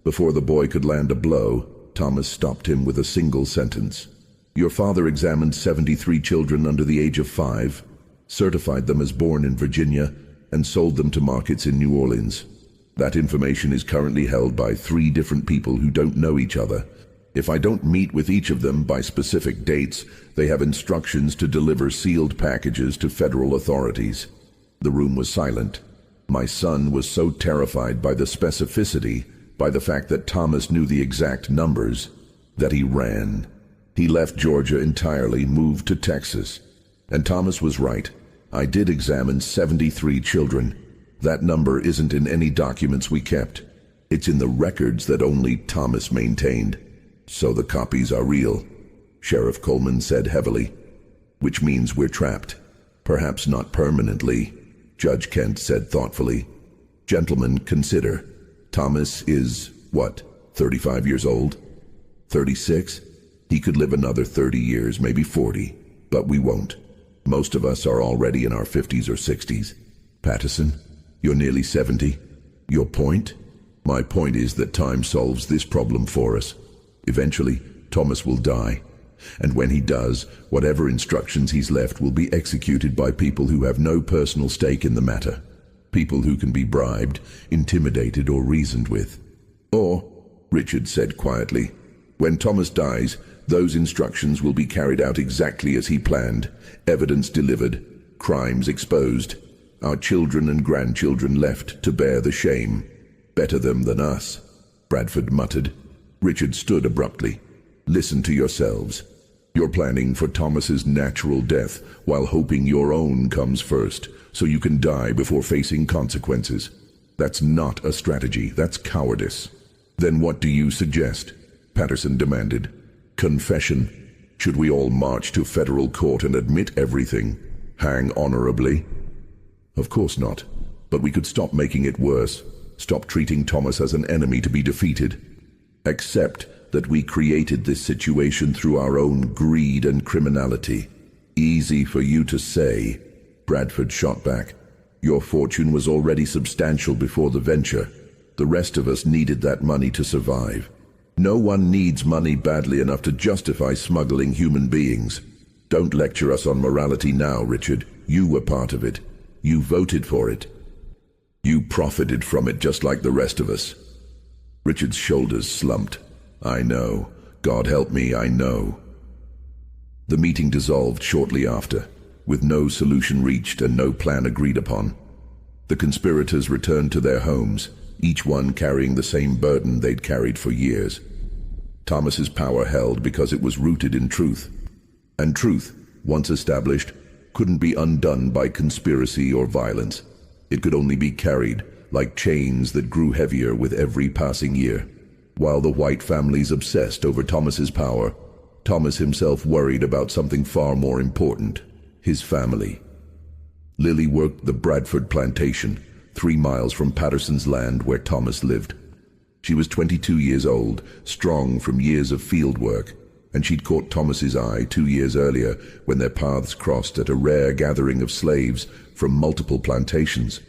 Before the boy could land a blow, Thomas stopped him with a single sentence. "Your father examined 73 children under the age of 5, certified them as born in Virginia, and sold them to markets in New Orleans. That information is currently held by 3 different people who don't know each other. If I don't meet with each of them by specific dates, they have instructions to deliver sealed packages to federal authorities." The room was silent. My son was so terrified by the specificity, by the fact that Thomas knew the exact numbers, that he ran. He left Georgia entirely, moved to Texas. And Thomas was right. I did examine 73 children. That number isn't in any documents we kept. It's in the records that only Thomas maintained. "So the copies are real," Sheriff Coleman said heavily. "Which means we're trapped. Perhaps not permanently," Judge Kent said thoughtfully. "Gentlemen, consider. Thomas is, what, 35 years old? 36? He could live another 30 years, maybe 40, but we won't. Most of us are already in our 50s or 60s. Patterson, you're nearly 70. Your point?" "My point is that time solves this problem for us. Eventually, Thomas will die. And when he does, whatever instructions he's left will be executed by people who have no personal stake in the matter. People who can be bribed, intimidated, or reasoned with. Or," Richard said quietly, "when Thomas dies, those instructions will be carried out exactly as he planned. Evidence delivered. Crimes exposed. Our children and grandchildren left to bear the shame. Better them than us," Bradford muttered. Richard stood abruptly. "Listen to yourselves. You're planning for Thomas's natural death while hoping your own comes first, so you can die before facing consequences. That's not a strategy, that's cowardice." "Then what do you suggest?" Patterson demanded. "Confession. Should we all march to federal court and admit everything?" Hang honorably? Of course not. But we could stop making it worse. Stop treating Thomas as an enemy to be defeated. Accept that we created this situation through our own greed and criminality. Easy for you to say, Bradford shot back. Your fortune was already substantial before the venture. The rest of us needed that money to survive. No one needs money badly enough to justify smuggling human beings. Don't lecture us on morality now, Richard. You were part of it. You voted for it. You profited from it just like the rest of us. Richard's shoulders slumped. I know. God help me, I know. The meeting dissolved shortly after, with no solution reached and no plan agreed upon. The conspirators returned to their homes, each one carrying the same burden they'd carried for years. Thomas's power held because it was rooted in truth. And truth, once established, couldn't be undone by conspiracy or violence. It could only be carried, like chains that grew heavier with every passing year. While the White families obsessed over Thomas's power, Thomas himself worried about something far more important, his family. Lily worked the Bradford Plantation, 3 miles from Patterson's land where Thomas lived. She was 22 years old, strong from years of field work, and she'd caught Thomas's eye 2 years earlier when their paths crossed at a rare gathering of slaves from multiple plantations.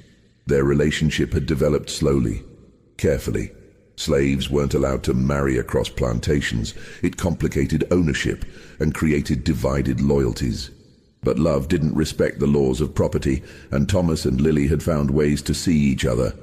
Their relationship had developed slowly, carefully. Slaves weren't allowed to marry across plantations. It complicated ownership and created divided loyalties. But love didn't respect the laws of property, and Thomas and Lily had found ways to see each other.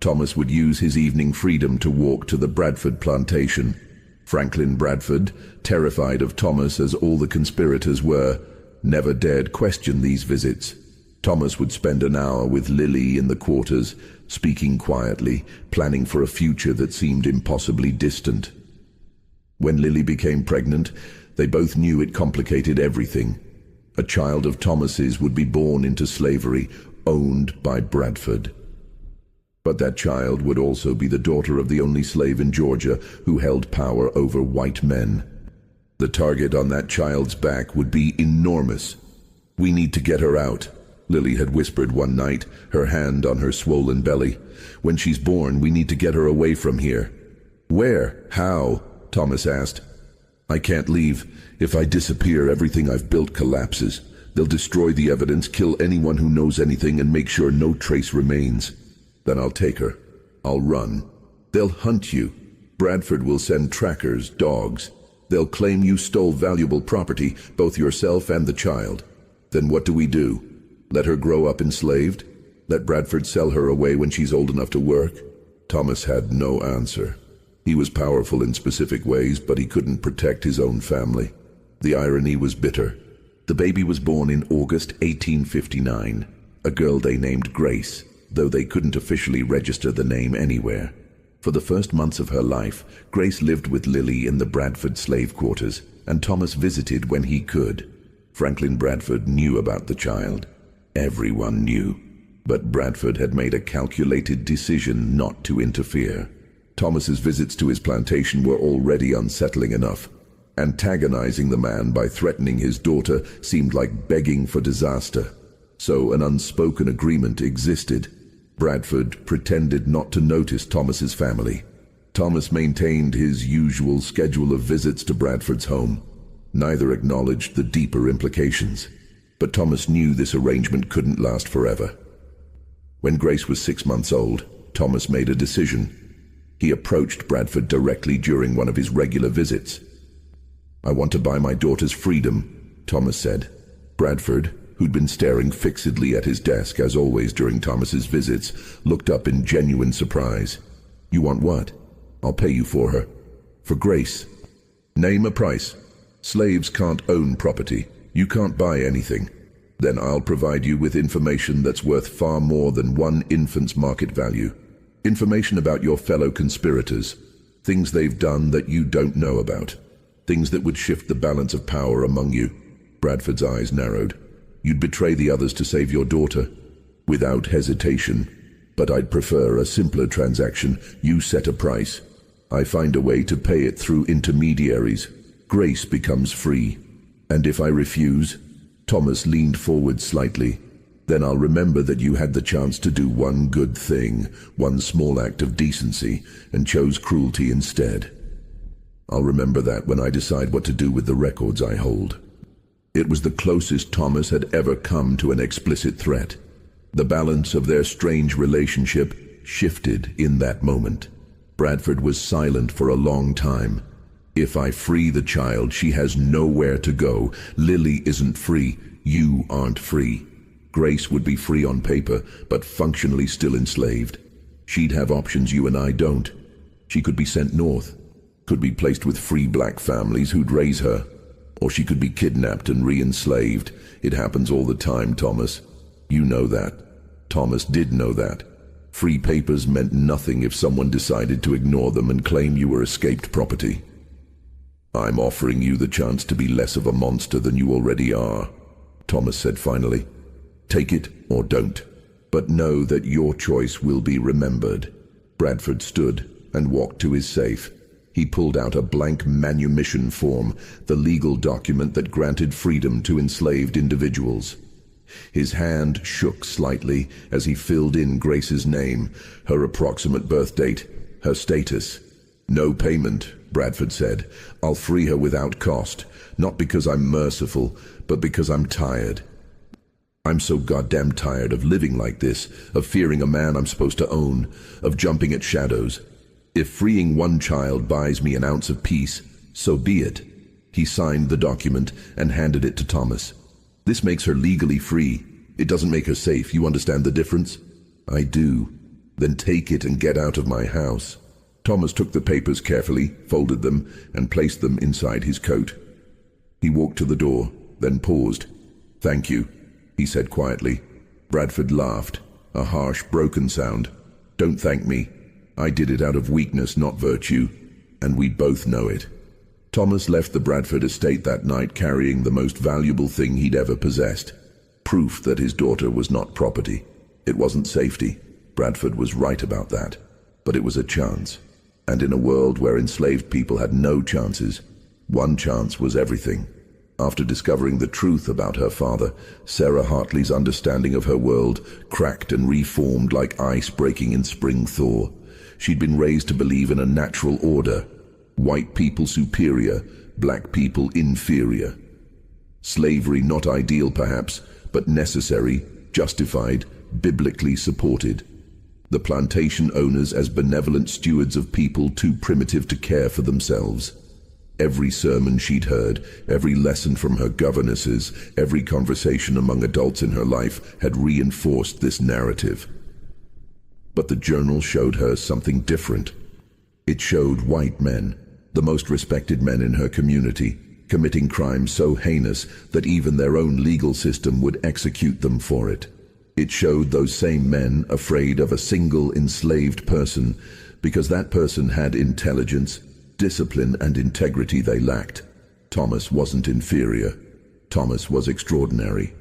Thomas would use his evening freedom to walk to the Bradford plantation. Franklin Bradford, terrified of Thomas as all the conspirators were, never dared question these visits. Thomas would spend an hour with Lily in the quarters, speaking quietly, planning for a future that seemed impossibly distant. When Lily became pregnant, they both knew it complicated everything. A child of Thomas's would be born into slavery, owned by Bradford. But that child would also be the daughter of the only slave in Georgia who held power over white men. The target on that child's back would be enormous. "We need to get her out," Lily had whispered one night, her hand on her swollen belly. "When she's born, we need to get her away from here." "Where? How?" Thomas asked. "I can't leave. If I disappear, everything I've built collapses. They'll destroy the evidence, kill anyone who knows anything, and make sure no trace remains. Then I'll take her. I'll run. They'll hunt you. Bradford will send trackers, dogs. They'll claim you stole valuable property, both yourself and the child. Then what do we do? Let her grow up enslaved? Let Bradford sell her away when she's old enough to work?" Thomas had no answer. He was powerful in specific ways, but he couldn't protect his own family. The irony was bitter. The baby was born in August 1859, a girl they named Grace, though they couldn't officially register the name anywhere. For the first months of her life, Grace lived with Lily in the Bradford slave quarters, and Thomas visited when he could. Franklin Bradford knew about the child. Everyone knew. But Bradford had made a calculated decision not to interfere. Thomas's visits to his plantation were already unsettling enough. Antagonizing the man by threatening his daughter seemed like begging for disaster. So an unspoken agreement existed. Bradford pretended not to notice Thomas's family. Thomas maintained his usual schedule of visits to Bradford's home. Neither acknowledged the deeper implications. But Thomas knew this arrangement couldn't last forever. When Grace was 6 months old, Thomas made a decision. He approached Bradford directly during one of his regular visits. "I want to buy my daughter's freedom," Thomas said. Bradford, who'd been staring fixedly at his desk as always during Thomas's visits, looked up in genuine surprise. "You want what?" "I'll pay you for her." "For Grace?" "Name a price." "Slaves can't own property. You can't buy anything." "Then I'll provide you with information that's worth far more than one infant's market value. Information about your fellow conspirators. Things they've done that you don't know about. Things that would shift the balance of power among you." Bradford's eyes narrowed. "You'd betray the others to save your daughter?" "Without hesitation. But I'd prefer a simpler transaction. You set a price. I find a way to pay it through intermediaries. Grace becomes free. And if I refuse?" Thomas leaned forward slightly. Then I'll remember that you had the chance to do one good thing, one small act of decency, and chose cruelty instead. I'll remember that when I decide what to do with the records I hold. It was the closest Thomas had ever come to an explicit threat. The balance of their strange relationship shifted in that moment. Bradford was silent for a long time. If I free the child, she has nowhere to go. Lily isn't free. You aren't free. Grace would be free on paper, but functionally still enslaved. She'd have options you and I don't. She could be sent north, could be placed with free black families who'd raise her, or she could be kidnapped and re-enslaved. It happens all the time, Thomas. You know that. Thomas did know that. Free papers meant nothing if someone decided to ignore them and claim you were escaped property. I'm offering you the chance to be less of a monster than you already are, Thomas said finally. Take it or don't, but know that your choice will be remembered. Bradford stood and walked to his safe. He pulled out a blank manumission form, the legal document that granted freedom to enslaved individuals. His hand shook slightly as he filled in Grace's name, her approximate birth date, her status. No payment, Bradford said. I'll free her without cost, not because I'm merciful, but because I'm tired. I'm so goddamn tired of living like this, of fearing a man I'm supposed to own, of jumping at shadows. If freeing one child buys me an ounce of peace, so be it. He signed the document and handed it to Thomas. This makes her legally free. It doesn't make her safe. You understand the difference? I do. Then take it and get out of my house. Thomas took the papers carefully, folded them, and placed them inside his coat. He walked to the door, then paused. Thank you, he said quietly. Bradford laughed, a harsh, broken sound. Don't thank me. I did it out of weakness, not virtue, and we both know it. Thomas left the Bradford estate that night carrying the most valuable thing he'd ever possessed. Proof that his daughter was not property. It wasn't safety. Bradford was right about that. But it was a chance. And in a world where enslaved people had no chances, one chance was everything. After discovering the truth about her father, Sarah Hartley's understanding of her world cracked and reformed like ice breaking in spring thaw. She'd been raised to believe in a natural order. White people superior, black people inferior. Slavery not ideal perhaps, but necessary, justified, biblically supported. The plantation owners as benevolent stewards of people too primitive to care for themselves. Every sermon she'd heard, every lesson from her governesses, every conversation among adults in her life had reinforced this narrative. But the journal showed her something different. It showed white men, the most respected men in her community, committing crimes so heinous that even their own legal system would execute them for it. It showed those same men afraid of a single enslaved person because that person had intelligence, discipline, and integrity they lacked. Thomas wasn't inferior. Thomas was extraordinary.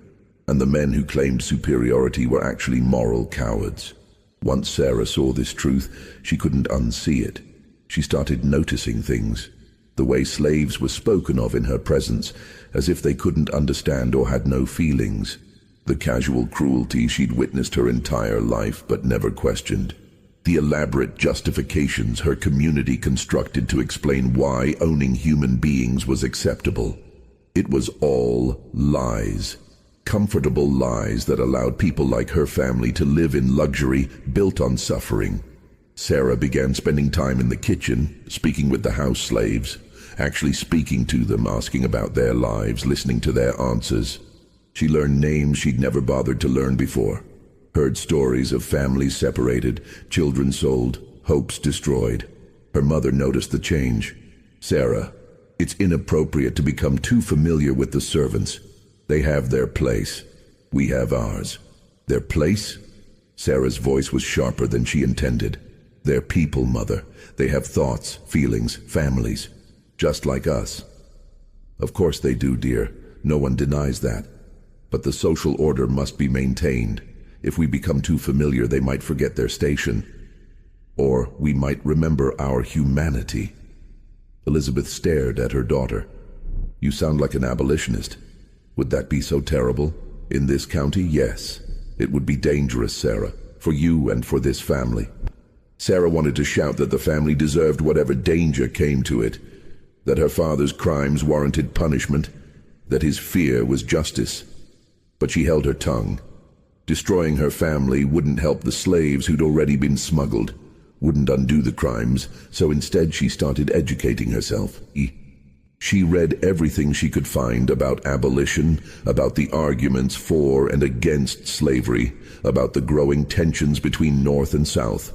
And the men who claimed superiority were actually moral cowards. Once Sarah saw this truth, she couldn't unsee it. She started noticing things. The way slaves were spoken of in her presence, as if they couldn't understand or had no feelings. The casual cruelty she'd witnessed her entire life but never questioned. The elaborate justifications her community constructed to explain why owning human beings was acceptable. It was all lies. Comfortable lies that allowed people like her family to live in luxury built on suffering. Sarah began spending time in the kitchen, speaking with the house slaves, actually speaking to them, asking about their lives, listening to their answers. She learned names she'd never bothered to learn before, heard stories of families separated, children sold, hopes destroyed. Her mother noticed the change. Sarah, it's inappropriate to become too familiar with the servants. They have their place. We have ours. Their place? Sarah's voice was sharper than she intended. They're people, Mother. They have thoughts, feelings, families, just like us. Of course they do, dear. No one denies that. But the social order must be maintained. If we become too familiar, they might forget their station. Or we might remember our humanity. Elizabeth stared at her daughter. You sound like an abolitionist. Would that be so terrible? In this county, yes. It would be dangerous, Sarah, for you and for this family. Sarah wanted to shout that the family deserved whatever danger came to it, that her father's crimes warranted punishment, that his fear was justice. But she held her tongue. Destroying her family wouldn't help the slaves who'd already been smuggled, wouldn't undo the crimes, so instead she started educating herself. She read everything she could find about abolition, about the arguments for and against slavery, about the growing tensions between North and South.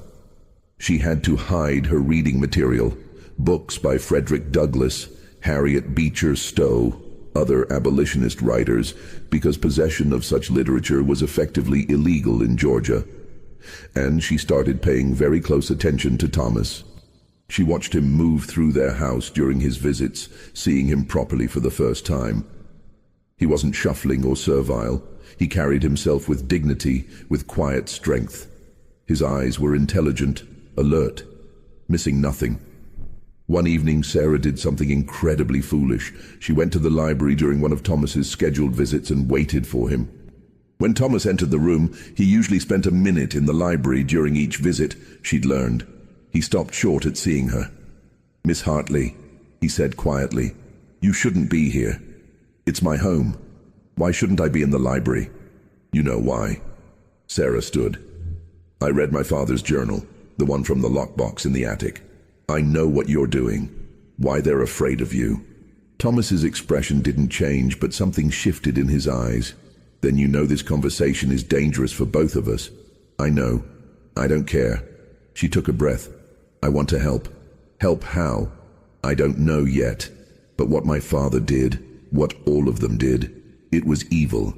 She had to hide her reading material, books by Frederick Douglass, Harriet Beecher Stowe, other abolitionist writers, because possession of such literature was effectively illegal in Georgia. And she started paying very close attention to Thomas. She watched him move through their house during his visits, seeing him properly for the first time. He wasn't shuffling or servile. He carried himself with dignity, with quiet strength. His eyes were intelligent, alert, missing nothing. One evening, Sarah did something incredibly foolish. She went to the library during one of Thomas's scheduled visits and waited for him. When Thomas entered the room, he usually spent a minute in the library during each visit, she'd learned. He stopped short at seeing her. "Miss Hartley," he said quietly, "you shouldn't be here. It's my home. Why shouldn't I be in the library?" "You know why." Sarah stood. "I read my father's journal, the one from the lockbox in the attic. I know what you're doing, why they're afraid of you." Thomas's expression didn't change, but something shifted in his eyes. "Then you know this conversation is dangerous for both of us." "I know. I don't care." She took a breath. "I want to help." "Help how?" "I don't know yet. But what my father did, what all of them did, it was evil.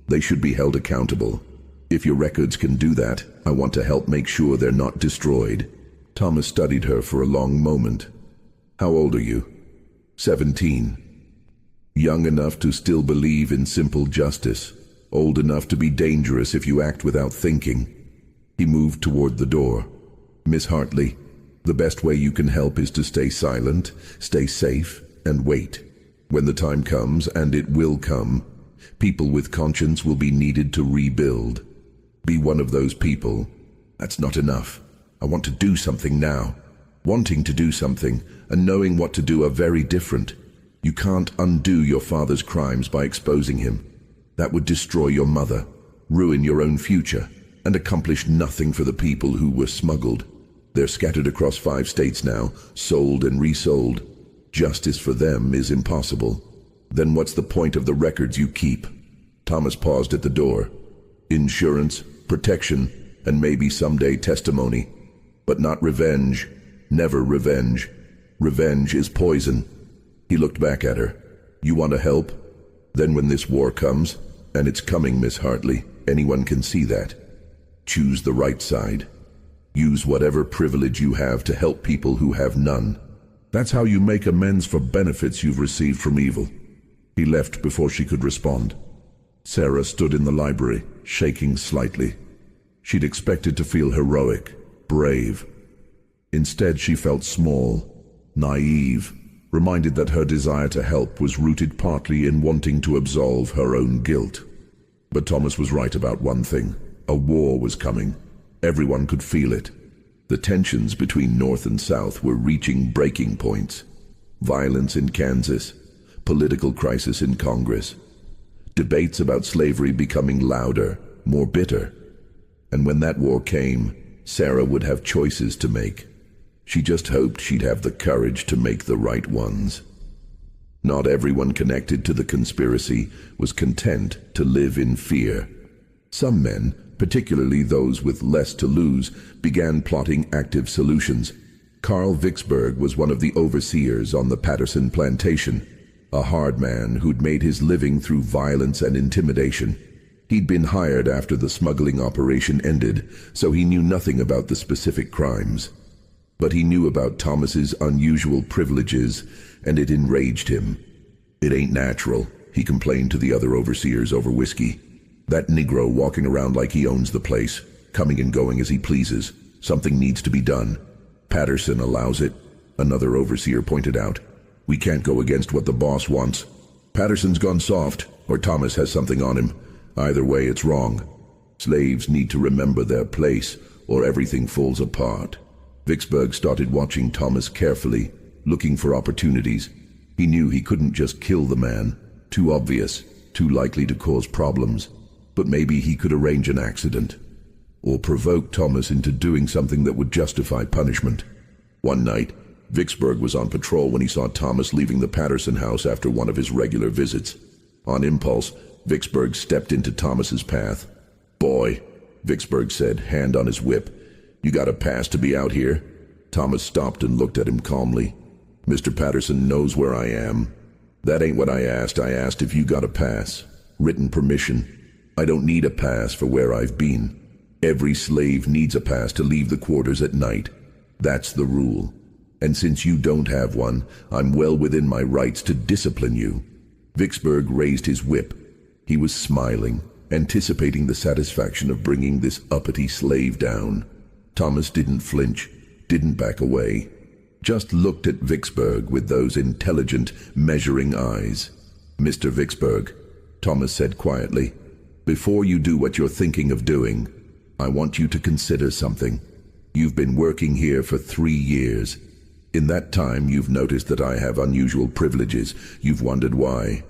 They should be held accountable. If your records can do that, I want to help make sure they're not destroyed." Thomas studied her for a long moment. "How old are you?" 17. "Young enough to still believe in simple justice. Old enough to be dangerous if you act without thinking." He moved toward the door. "Miss Hartley, the best way you can help is to stay silent, stay safe, and wait. When the time comes, and it will come, people with conscience will be needed to rebuild. Be one of those people." "That's not enough. I want to do something now." Wanting to do something and knowing what to do are very different. You can't undo your father's crimes by exposing him. That would destroy your mother, ruin your own future, and accomplish nothing for the people who were smuggled. They're scattered across 5 states now, sold and resold. Justice for them is impossible. Then what's the point of the records you keep? Thomas paused at the door. Insurance, protection, and maybe someday testimony. But not revenge. Never revenge. Revenge is poison. He looked back at her. "You want to help? Then when this war comes, and it's coming, Miss Hartley, anyone can see that. Choose the right side. Use whatever privilege you have to help people who have none. That's how you make amends for benefits you've received from evil." He left before she could respond. Sarah stood in the library, shaking slightly. She'd expected to feel heroic, brave. Instead, she felt small, naive, reminded that her desire to help was rooted partly in wanting to absolve her own guilt. But Thomas was right about one thing. A war was coming. Everyone could feel it. The tensions between North and South were reaching breaking points. Violence in Kansas, political crisis in Congress, debates about slavery becoming louder, more bitter. And when that war came, Sarah would have choices to make. She just hoped she'd have the courage to make the right ones. Not everyone connected to the conspiracy was content to live in fear. Some men, particularly those with less to lose, began plotting active solutions. Carl Vicksburg was one of the overseers on the Patterson Plantation, a hard man who'd made his living through violence and intimidation. He'd been hired after the smuggling operation ended, so he knew nothing about the specific crimes. But he knew about Thomas's unusual privileges, and it enraged him. "It ain't natural," he complained to the other overseers over whiskey. "That Negro walking around like he owns the place, coming and going as he pleases. Something needs to be done." "Patterson allows it," another overseer pointed out. "We can't go against what the boss wants." Patterson's gone soft, or Thomas has something on him. Either way, it's wrong. Slaves need to remember their place, or everything falls apart. Vicksburg started watching Thomas carefully, looking for opportunities. He knew he couldn't just kill the man. Too obvious, too likely to cause problems. But maybe he could arrange an accident, or provoke Thomas into doing something that would justify punishment. One night, Vicksburg was on patrol when he saw Thomas leaving the Patterson house after one of his regular visits. On impulse, Vicksburg stepped into Thomas's path. "Boy," Vicksburg said, hand on his whip, "you got a pass to be out here?" Thomas stopped and looked at him calmly. "Mr. Patterson knows where I am." "That ain't what I asked. I asked if you got a pass. Written permission. I don't need a pass for where I've been. Every slave needs a pass to leave the quarters at night. That's the rule. And since you don't have one, I'm well within my rights to discipline you." Vicksburg raised his whip. He was smiling, anticipating the satisfaction of bringing this uppity slave down. Thomas didn't flinch, didn't back away. Just looked at Vicksburg with those intelligent, measuring eyes. "Mr. Vicksburg," Thomas said quietly, "before you do what you're thinking of doing, I want you to consider something. You've been working here for 3 years. In that time, you've noticed that I have unusual privileges. You've wondered why.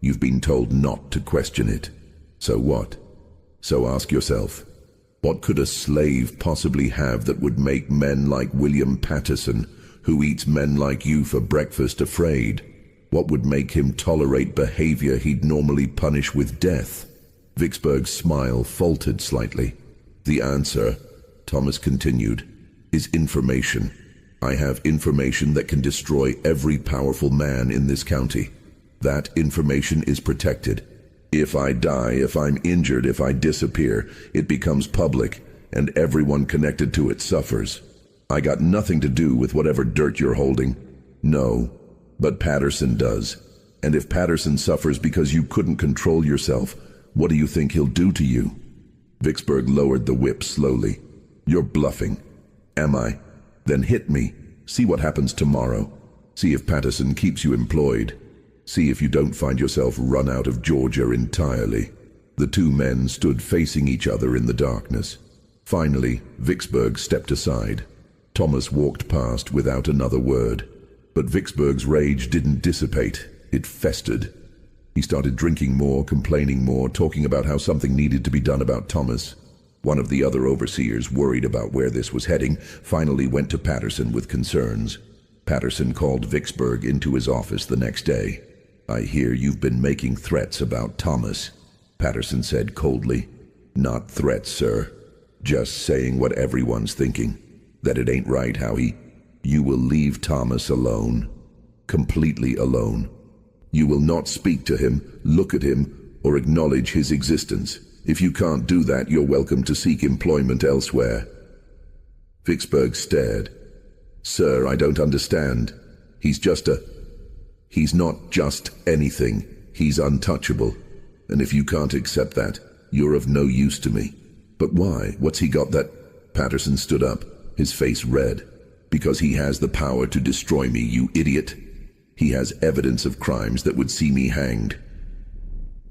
You've been told not to question it. So what? So ask yourself, what could a slave possibly have that would make men like William Patterson, who eats men like you for breakfast, afraid? What would make him tolerate behavior he'd normally punish with death?" Vicksburg's smile faltered slightly. "The answer," Thomas continued, "is information. I have information that can destroy every powerful man in this county. That information is protected. If I die, if I'm injured, if I disappear, it becomes public, and everyone connected to it suffers. I got nothing to do with whatever dirt you're holding. No, but Patterson does. And if Patterson suffers because you couldn't control yourself, what do you think he'll do to you?" Vicksburg lowered the whip slowly. "You're bluffing." "Am I? Then hit me. See what happens tomorrow. See if Patterson keeps you employed. See if you don't find yourself run out of Georgia entirely." The two men stood facing each other in the darkness. Finally, Vicksburg stepped aside. Thomas walked past without another word. But Vicksburg's rage didn't dissipate. It festered. He started drinking more, complaining more, talking about how something needed to be done about Thomas. One of the other overseers, worried about where this was heading, finally went to Patterson with concerns. Patterson called Vicksburg into his office the next day. "I hear you've been making threats about Thomas," Patterson said coldly. "Not threats, sir. Just saying what everyone's thinking. That it ain't right how You will leave Thomas alone. Completely alone. You will not speak to him, look at him, or acknowledge his existence. If you can't do that, you're welcome to seek employment elsewhere." Vicksburg stared. "Sir, I don't understand. He's not just anything. He's untouchable. And if you can't accept that, you're of no use to me." "But why? What's he got that—" Patterson stood up, his face red. "Because he has the power to destroy me, you idiot. He has evidence of crimes that would see me hanged.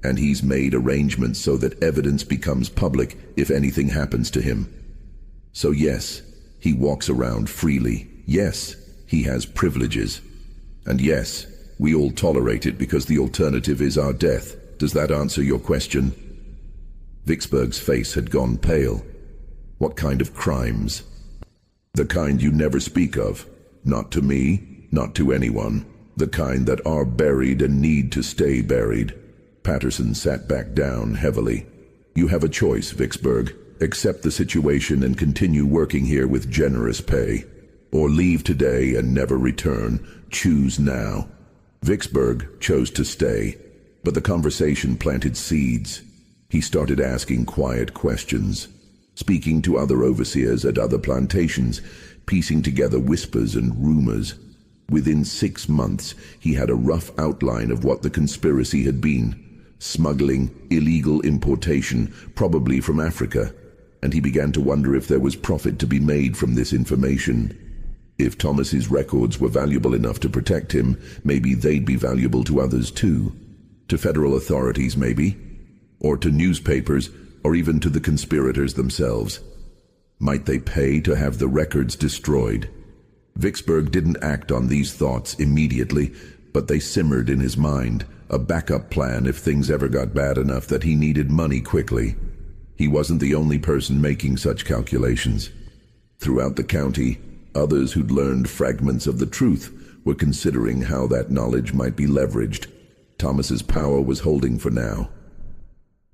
And he's made arrangements so that evidence becomes public if anything happens to him. So yes, he walks around freely. Yes, he has privileges. And yes, we all tolerate it because the alternative is our death. Does that answer your question?" Vicksburg's face had gone pale. "What kind of crimes?" "The kind you never speak of. Not to me, not to anyone. The kind that are buried and need to stay buried." Patterson sat back down heavily. "You have a choice, Vicksburg. Accept the situation and continue working here with generous pay. Or leave today and never return. Choose now." Vicksburg chose to stay, but the conversation planted seeds. He started asking quiet questions, speaking to other overseers at other plantations, piecing together whispers and rumors. Within 6 months, he had a rough outline of what the conspiracy had been. Smuggling, illegal importation, probably from Africa, and he began to wonder if there was profit to be made from this information. If Thomas's records were valuable enough to protect him, maybe they'd be valuable to others too. To federal authorities, maybe, or to newspapers, or even to the conspirators themselves. Might they pay to have the records destroyed? Vicksburg didn't act on these thoughts immediately, but they simmered in his mind, a backup plan if things ever got bad enough that he needed money quickly. He wasn't the only person making such calculations. Throughout the county, others who'd learned fragments of the truth were considering how that knowledge might be leveraged. Thomas's power was holding for now.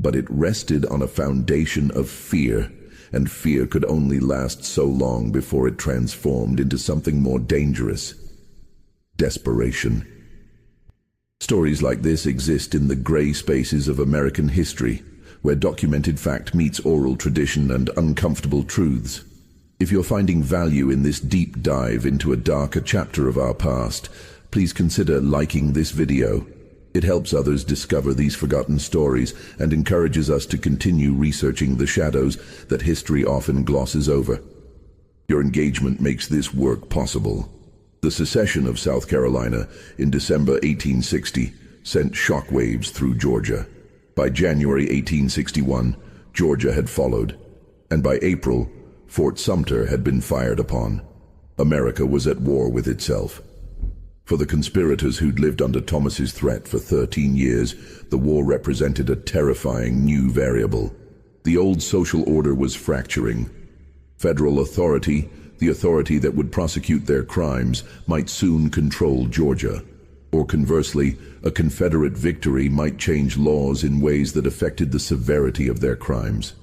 But it rested on a foundation of fear, and fear could only last so long before it transformed into something more dangerous. Desperation. Stories like this exist in the gray spaces of American history, where documented fact meets oral tradition and uncomfortable truths. If you're finding value in this deep dive into a darker chapter of our past, please consider liking this video. It helps others discover these forgotten stories and encourages us to continue researching the shadows that history often glosses over. Your engagement makes this work possible. The secession of South Carolina in December 1860 sent shockwaves through Georgia. By January 1861, Georgia had followed, and by April, Fort Sumter had been fired upon. America was at war with itself. For the conspirators who'd lived under Thomas's threat for 13 years, the war represented a terrifying new variable. The old social order was fracturing. Federal authority, the authority that would prosecute their crimes, might soon control Georgia. Or conversely, a Confederate victory might change laws in ways that affected the severity of their crimes.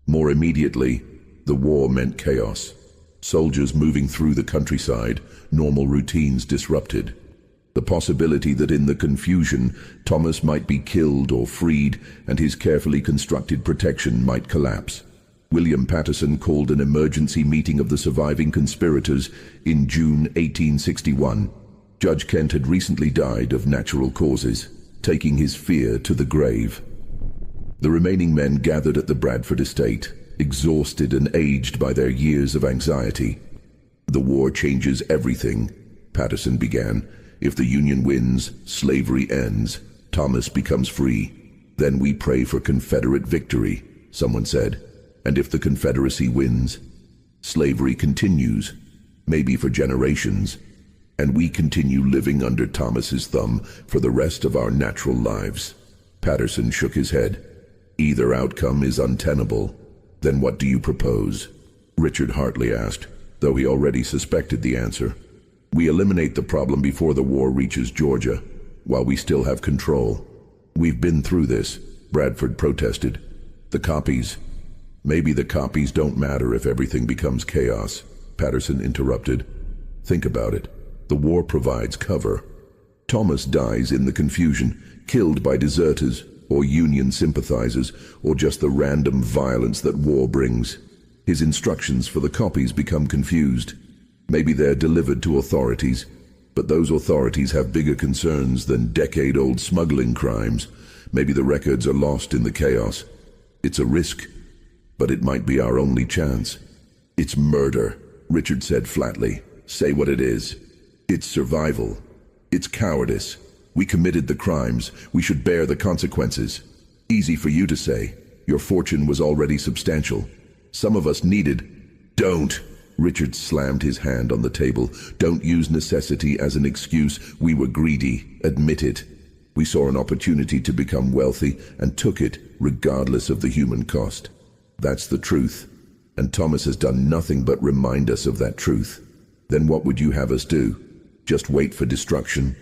More immediately, the war meant chaos. Soldiers moving through the countryside, normal routines disrupted. The possibility that in the confusion, Thomas might be killed or freed, and his carefully constructed protection might collapse. William Patterson called an emergency meeting of the surviving conspirators in June 1861. Judge Kent had recently died of natural causes, taking his fear to the grave. The remaining men gathered at the Bradford estate, exhausted and aged by their years of anxiety. "The war changes everything," Patterson began. "If the Union wins, slavery ends. Thomas becomes free. Then we pray for Confederate victory," someone said. "And if the Confederacy wins, slavery continues, maybe for generations, and we continue living under Thomas's thumb for the rest of our natural lives." Patterson shook his head. "Either outcome is untenable. Then what do you propose?" Richard Hartley asked, though he already suspected the answer. "We eliminate the problem before the war reaches Georgia, while we still have control." "We've been through this," Bradford protested. "The copies." "Maybe the copies don't matter if everything becomes chaos," Patterson interrupted. "Think about it. The war provides cover. Thomas dies in the confusion, killed by deserters, or Union sympathizers, or just the random violence that war brings. His instructions for the copies become confused. Maybe they're delivered to authorities, but those authorities have bigger concerns than decade-old smuggling crimes. Maybe the records are lost in the chaos. It's a risk, but it might be our only chance." "It's murder," Richard said flatly. "Say what it is." "It's survival. It's cowardice. We committed the crimes. We should bear the consequences." "Easy for you to say. Your fortune was already substantial. Some of us needed—" "Don't!" Richard slammed his hand on the table. "Don't use necessity as an excuse. We were greedy. Admit it. We saw an opportunity to become wealthy and took it, regardless of the human cost. That's the truth. And Thomas has done nothing but remind us of that truth. Then what would you have us do? Just wait for destruction?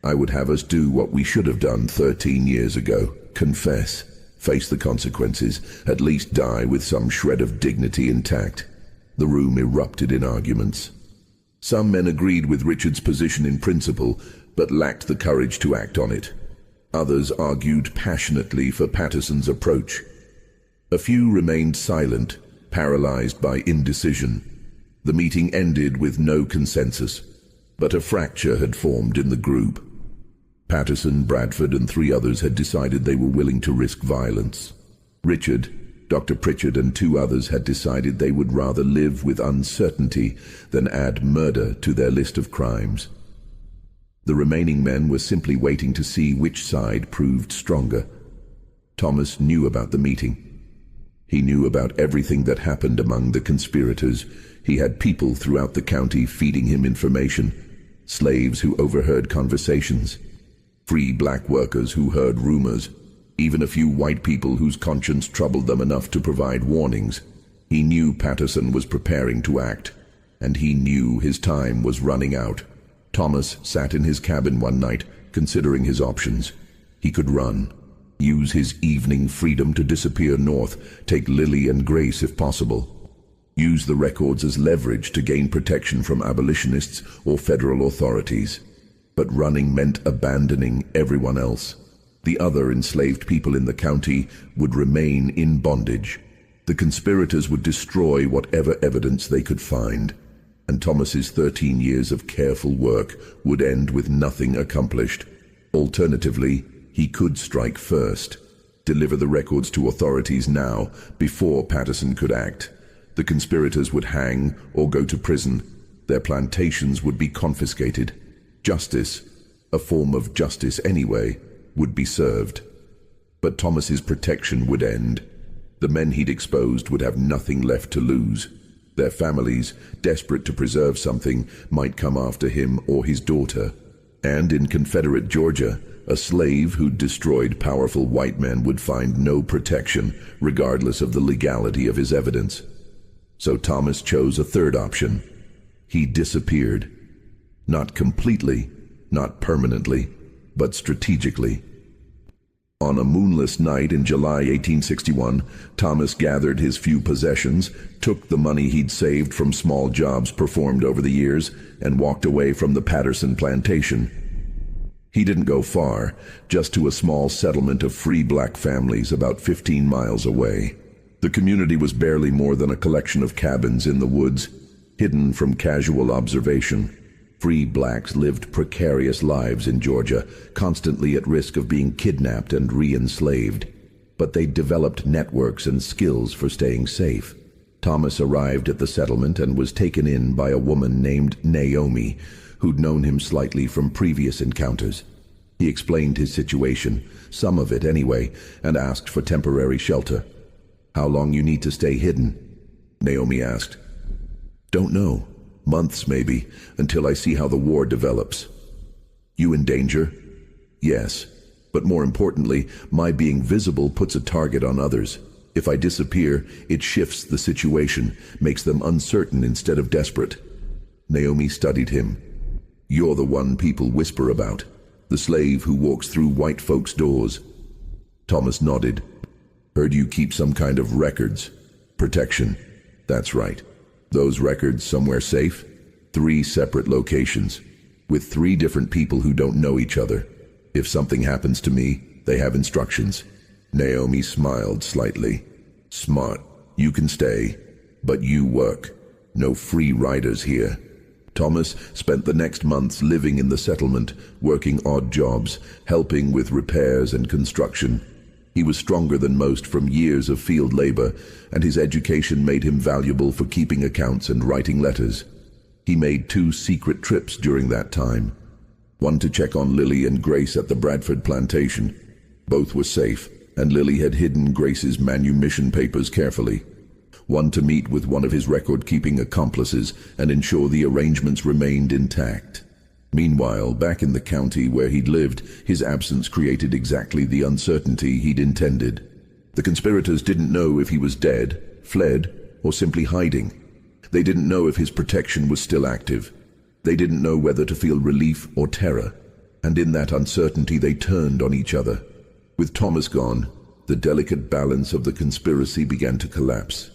I would have us do what we should have done 13 years ago. Confess. Face the consequences. At least die with some shred of dignity intact." The room erupted in arguments. Some men agreed with Richard's position in principle, but lacked the courage to act on it. Others argued passionately for Patterson's approach. A few remained silent, paralyzed by indecision. The meeting ended with no consensus, but a fracture had formed in the group. Patterson, Bradford, and 3 others had decided they were willing to risk violence. Richard, Dr. Pritchard, and 2 others had decided they would rather live with uncertainty than add murder to their list of crimes. The remaining men were simply waiting to see which side proved stronger. Thomas knew about the meeting. He knew about everything that happened among the conspirators. He had people throughout the county feeding him information, slaves who overheard conversations, free black workers who heard rumors, even a few white people whose conscience troubled them enough to provide warnings. He knew Patterson was preparing to act, and he knew his time was running out. Thomas sat in his cabin one night, considering his options. He could run, use his evening freedom to disappear north, take Lily and Grace if possible, use the records as leverage to gain protection from abolitionists or federal authorities. But running meant abandoning everyone else. The other enslaved people in the county would remain in bondage. The conspirators would destroy whatever evidence they could find, and Thomas's 13 years of careful work would end with nothing accomplished. Alternatively, he could strike first, deliver the records to authorities now, before Patterson could act. The conspirators would hang or go to prison. Their plantations would be confiscated. Justice, a form of justice anyway, would be served. But Thomas's protection would end. The men he'd exposed would have nothing left to lose. Their families, desperate to preserve something, might come after him or his daughter. And in Confederate Georgia, a slave who'd destroyed powerful white men would find no protection, regardless of the legality of his evidence. So Thomas chose a third option. He disappeared. Not completely, not permanently, but strategically. On a moonless night in July 1861, Thomas gathered his few possessions, took the money he'd saved from small jobs performed over the years, and walked away from the Patterson plantation. He didn't go far, just to a small settlement of free black families about 15 miles away. The community was barely more than a collection of cabins in the woods, hidden from casual observation. Free blacks lived precarious lives in Georgia, constantly at risk of being kidnapped and re-enslaved. But they developed networks and skills for staying safe. Thomas arrived at the settlement and was taken in by a woman named Naomi, who'd known him slightly from previous encounters. He explained his situation, some of it anyway, and asked for temporary shelter. "How long you need to stay hidden?" Naomi asked. "Don't know. Months maybe, until I see how the war develops." "You in danger?" "Yes, but more importantly, my being visible puts a target on others. If I disappear, it shifts the situation, makes them uncertain instead of desperate." Naomi studied him. "You're the one people whisper about, the slave who walks through white folks' doors." Thomas nodded. "Heard you keep some kind of records. Protection." "That's right. Those records somewhere safe? 3 separate locations, with 3 different people who don't know each other. If something happens to me, they have instructions." Naomi smiled slightly. "Smart. You can stay, but you work. No free riders here." Thomas spent the next months living in the settlement, working odd jobs, helping with repairs and construction. He was stronger than most from years of field labor, and his education made him valuable for keeping accounts and writing letters. He made 2 secret trips during that time. One to check on Lily and Grace at the Bradford plantation. Both were safe, and Lily had hidden Grace's manumission papers carefully. One to meet with one of his record-keeping accomplices and ensure the arrangements remained intact. Meanwhile, back in the county where he'd lived, his absence created exactly the uncertainty he'd intended. The conspirators didn't know if he was dead, fled, or simply hiding. They didn't know if his protection was still active. They didn't know whether to feel relief or terror. And in that uncertainty they turned on each other. With Thomas gone, the delicate balance of the conspiracy began to collapse.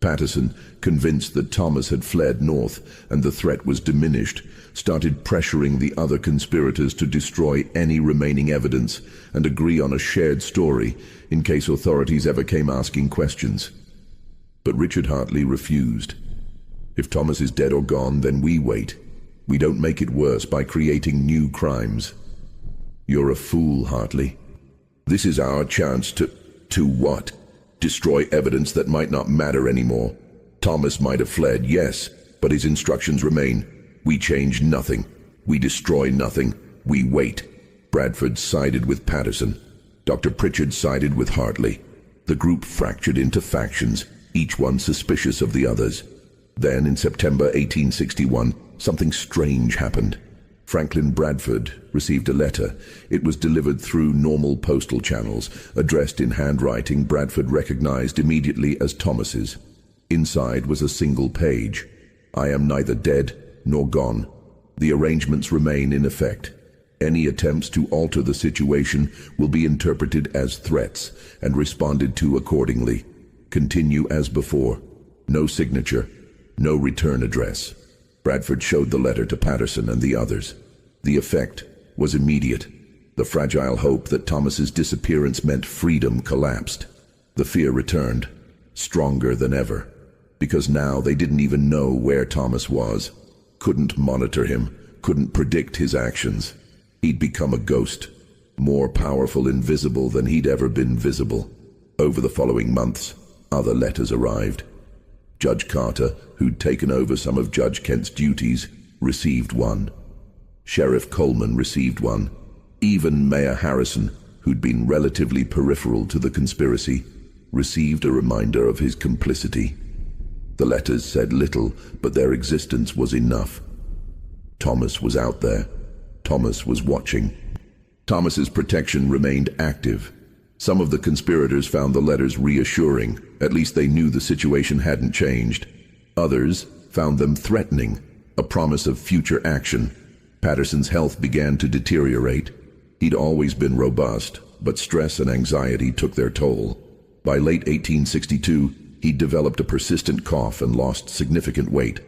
Patterson, convinced that Thomas had fled north and the threat was diminished, started pressuring the other conspirators to destroy any remaining evidence and agree on a shared story in case authorities ever came asking questions. But Richard Hartley refused. "If Thomas is dead or gone, then we wait. We don't make it worse by creating new crimes." "You're a fool, Hartley. This is our chance to what? Destroy evidence that might not matter anymore. Thomas might have fled, yes, but his instructions remain. We change nothing. We destroy nothing. We wait. Bradford sided with Patterson. Dr. Pritchard sided with Hartley. The group fractured into factions, each one suspicious of the others. Then, in September 1861, something strange happened. Franklin Bradford received a letter. It was delivered through normal postal channels, addressed in handwriting Bradford recognized immediately as Thomas's. Inside was a single page. I am neither dead nor gone. The arrangements remain in effect. Any attempts to alter the situation will be interpreted as threats and responded to accordingly. Continue as before. No signature, no return address. Bradford showed the letter to Patterson and the others. The effect was immediate. The fragile hope that Thomas's disappearance meant freedom collapsed. The fear returned, stronger than ever, because now they didn't even know where Thomas was, couldn't monitor him, couldn't predict his actions. He'd become a ghost, more powerful invisible than he'd ever been visible. Over the following months, other letters arrived. Judge Carter, who'd taken over some of Judge Kent's duties, received one. Sheriff Coleman received one. Even Mayor Harrison, who'd been relatively peripheral to the conspiracy, received a reminder of his complicity. The letters said little, but their existence was enough. Thomas was out there. Thomas was watching. Thomas's protection remained active. Some of the conspirators found the letters reassuring. At least they knew the situation hadn't changed. Others found them threatening, a promise of future action. Patterson's health began to deteriorate. He'd always been robust, but stress and anxiety took their toll. By late 1862, he'd developed a persistent cough and lost significant weight.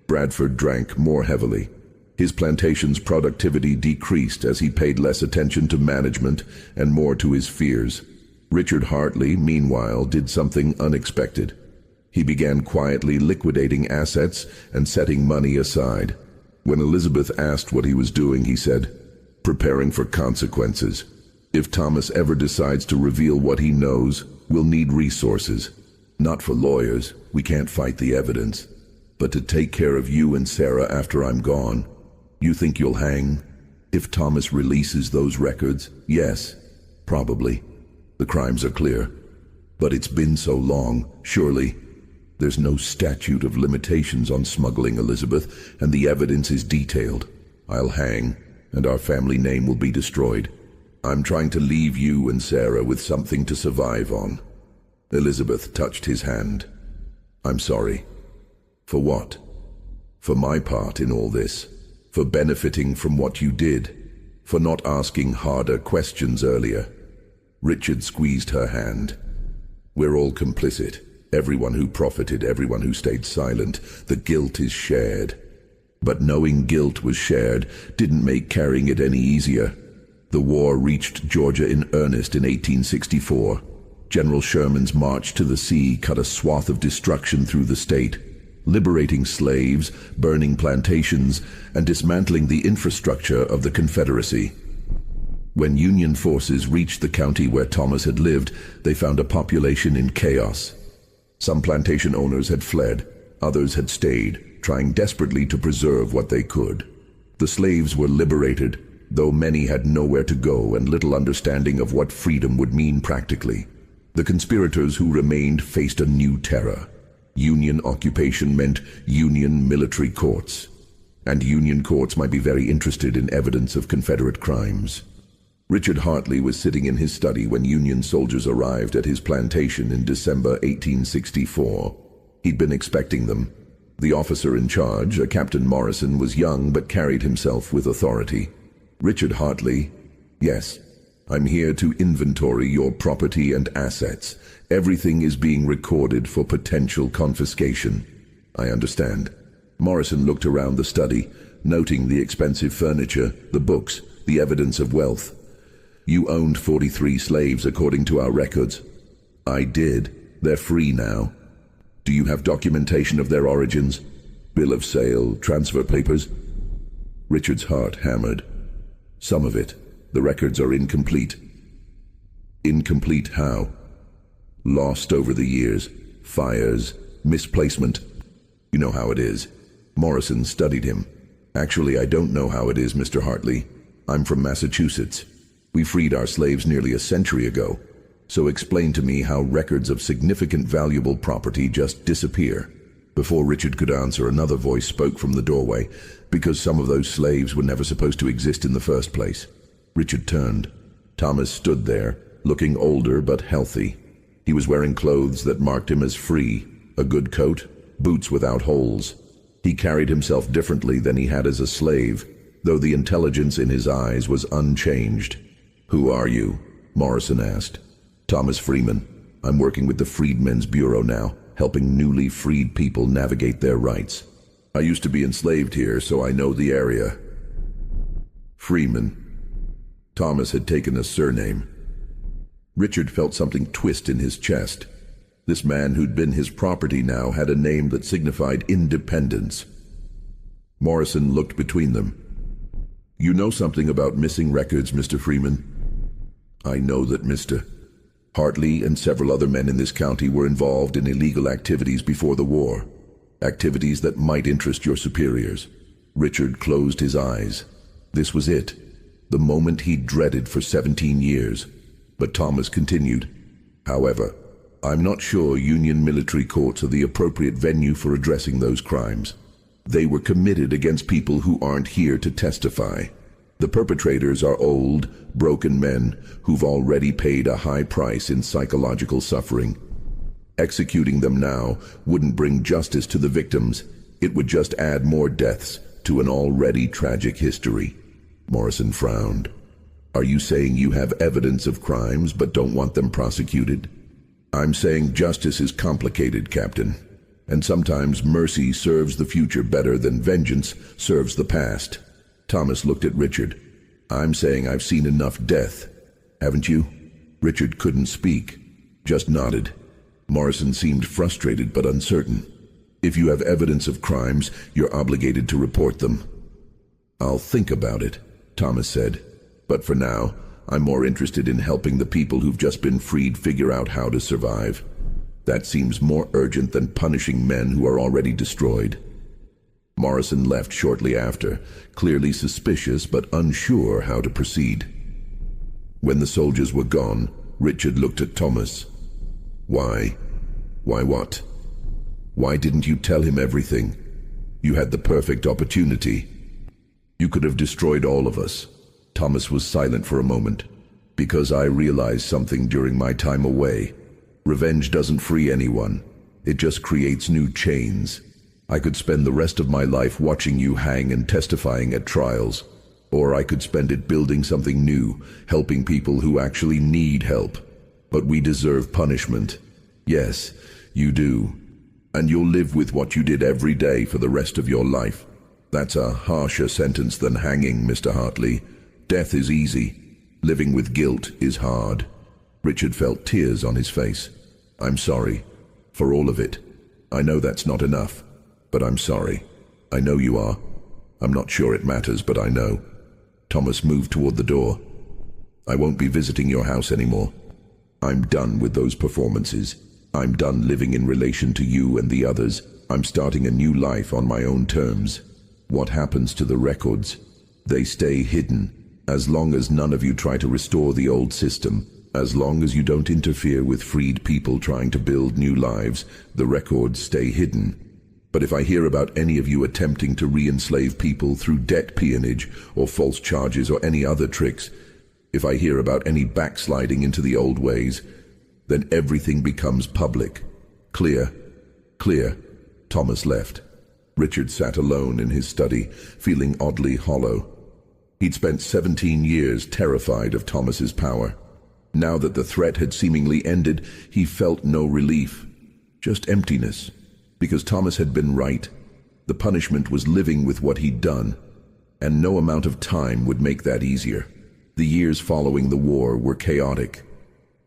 Bradford drank more heavily. His plantation's productivity decreased as he paid less attention to management and more to his fears. Richard Hartley, meanwhile, did something unexpected. He began quietly liquidating assets and setting money aside. When Elizabeth asked what he was doing, he said, "Preparing for consequences. If Thomas ever decides to reveal what he knows, we'll need resources. Not for lawyers, we can't fight the evidence, but to take care of you and Sarah after I'm gone. You think you'll hang? If Thomas releases those records, yes, probably. The crimes are clear. But it's been so long, surely. There's no statute of limitations on smuggling, Elizabeth, and the evidence is detailed. I'll hang, and our family name will be destroyed. I'm trying to leave you and Sarah with something to survive on." Elizabeth touched his hand. "I'm sorry." "For what?" "For my part in all this. For benefiting from what you did. For not asking harder questions earlier." Richard squeezed her hand. "We're all complicit. Everyone who profited, everyone who stayed silent. The guilt is shared." But knowing guilt was shared didn't make carrying it any easier. The war reached Georgia in earnest in 1864. General Sherman's march to the sea cut a swath of destruction through the state, liberating slaves, burning plantations, and dismantling the infrastructure of the Confederacy. When Union forces reached the county where Thomas had lived, they found a population in chaos. Some plantation owners had fled, others had stayed, trying desperately to preserve what they could. The slaves were liberated, though many had nowhere to go and little understanding of what freedom would mean practically. The conspirators who remained faced a new terror. Union occupation meant Union military courts, and Union courts might be very interested in evidence of Confederate crimes. Richard Hartley was sitting in his study when Union soldiers arrived at his plantation in December 1864. He'd been expecting them. The officer in charge, a Captain Morrison, was young but carried himself with authority. "Richard Hartley, yes, I'm here to inventory your property and assets. Everything is being recorded for potential confiscation." "I understand." Morrison looked around the study, noting the expensive furniture, the books, the evidence of wealth. "You owned 43 slaves according to our records." "I did. They're free now." "Do you have documentation of their origins? Bill of sale, transfer papers?" Richard's heart hammered. "Some of it. The records are incomplete." "Incomplete how?" "Lost over the years. Fires, misplacement. You know how it is." Morrison studied him. "Actually, I don't know how it is, Mr. Hartley. I'm from Massachusetts. We freed our slaves nearly a century ago. So explain to me how records of significant valuable property just disappear." Before Richard could answer, another voice spoke from the doorway, "Because some of those slaves were never supposed to exist in the first place." Richard turned. Thomas stood there, looking older but healthy. He was wearing clothes that marked him as free, a good coat, boots without holes. He carried himself differently than he had as a slave, though the intelligence in his eyes was unchanged. "Who are you?" Morrison asked. "Thomas Freeman. I'm working with the Freedmen's Bureau now, helping newly freed people navigate their rights. I used to be enslaved here, so I know the area." Freeman. Thomas had taken a surname. Richard felt something twist in his chest. This man who'd been his property now had a name that signified independence. Morrison looked between them. "You know something about missing records, Mr. Freeman?" "I know that Mr. Hartley and several other men in this county were involved in illegal activities before the war. Activities that might interest your superiors." Richard closed his eyes. This was it. The moment he'd dreaded for 17 years. But Thomas continued, "However, I'm not sure Union military courts are the appropriate venue for addressing those crimes. They were committed against people who aren't here to testify. The perpetrators are old, broken men who've already paid a high price in psychological suffering. Executing them now wouldn't bring justice to the victims. It would just add more deaths to an already tragic history." Morrison frowned. "Are you saying you have evidence of crimes but don't want them prosecuted?" "I'm saying justice is complicated, Captain. And sometimes mercy serves the future better than vengeance serves the past." Thomas looked at Richard. "I'm saying I've seen enough death. Haven't you?" Richard couldn't speak, just nodded. Morrison seemed frustrated but uncertain. "If you have evidence of crimes, you're obligated to report them." "I'll think about it," Thomas said. "But for now, I'm more interested in helping the people who've just been freed figure out how to survive. That seems more urgent than punishing men who are already destroyed." Morrison left shortly after, clearly suspicious but unsure how to proceed. When the soldiers were gone, Richard looked at Thomas. "Why? Why what? Why didn't you tell him everything? You had the perfect opportunity. You could have destroyed all of us." Thomas was silent for a moment. "Because I realized something during my time away. Revenge doesn't free anyone. It just creates new chains. I could spend the rest of my life watching you hang and testifying at trials. Or I could spend it building something new, helping people who actually need help. But we deserve punishment. Yes, you do. And you'll live with what you did every day for the rest of your life. That's a harsher sentence than hanging, Mr. Hartley. Death is easy. Living with guilt is hard." Richard felt tears on his face. "I'm sorry. For all of it. I know that's not enough. But I'm sorry. I know you are. I'm not sure it matters, but I know." Thomas moved toward the door. "I won't be visiting your house anymore. I'm done with those performances. I'm done living in relation to you and the others. I'm starting a new life on my own terms. What happens to the records? They stay hidden. As long as none of you try to restore the old system, as long as you don't interfere with freed people trying to build new lives, the records stay hidden. But if I hear about any of you attempting to re-enslave people through debt peonage or false charges or any other tricks, if I hear about any backsliding into the old ways, then everything becomes public. Clear? Clear." Thomas left. Richard sat alone in his study, feeling oddly hollow. He'd spent 17 years terrified of Thomas's power. Now that the threat had seemingly ended, he felt no relief, just emptiness. Because Thomas had been right. The punishment was living with what he'd done, and no amount of time would make that easier. The years following the war were chaotic.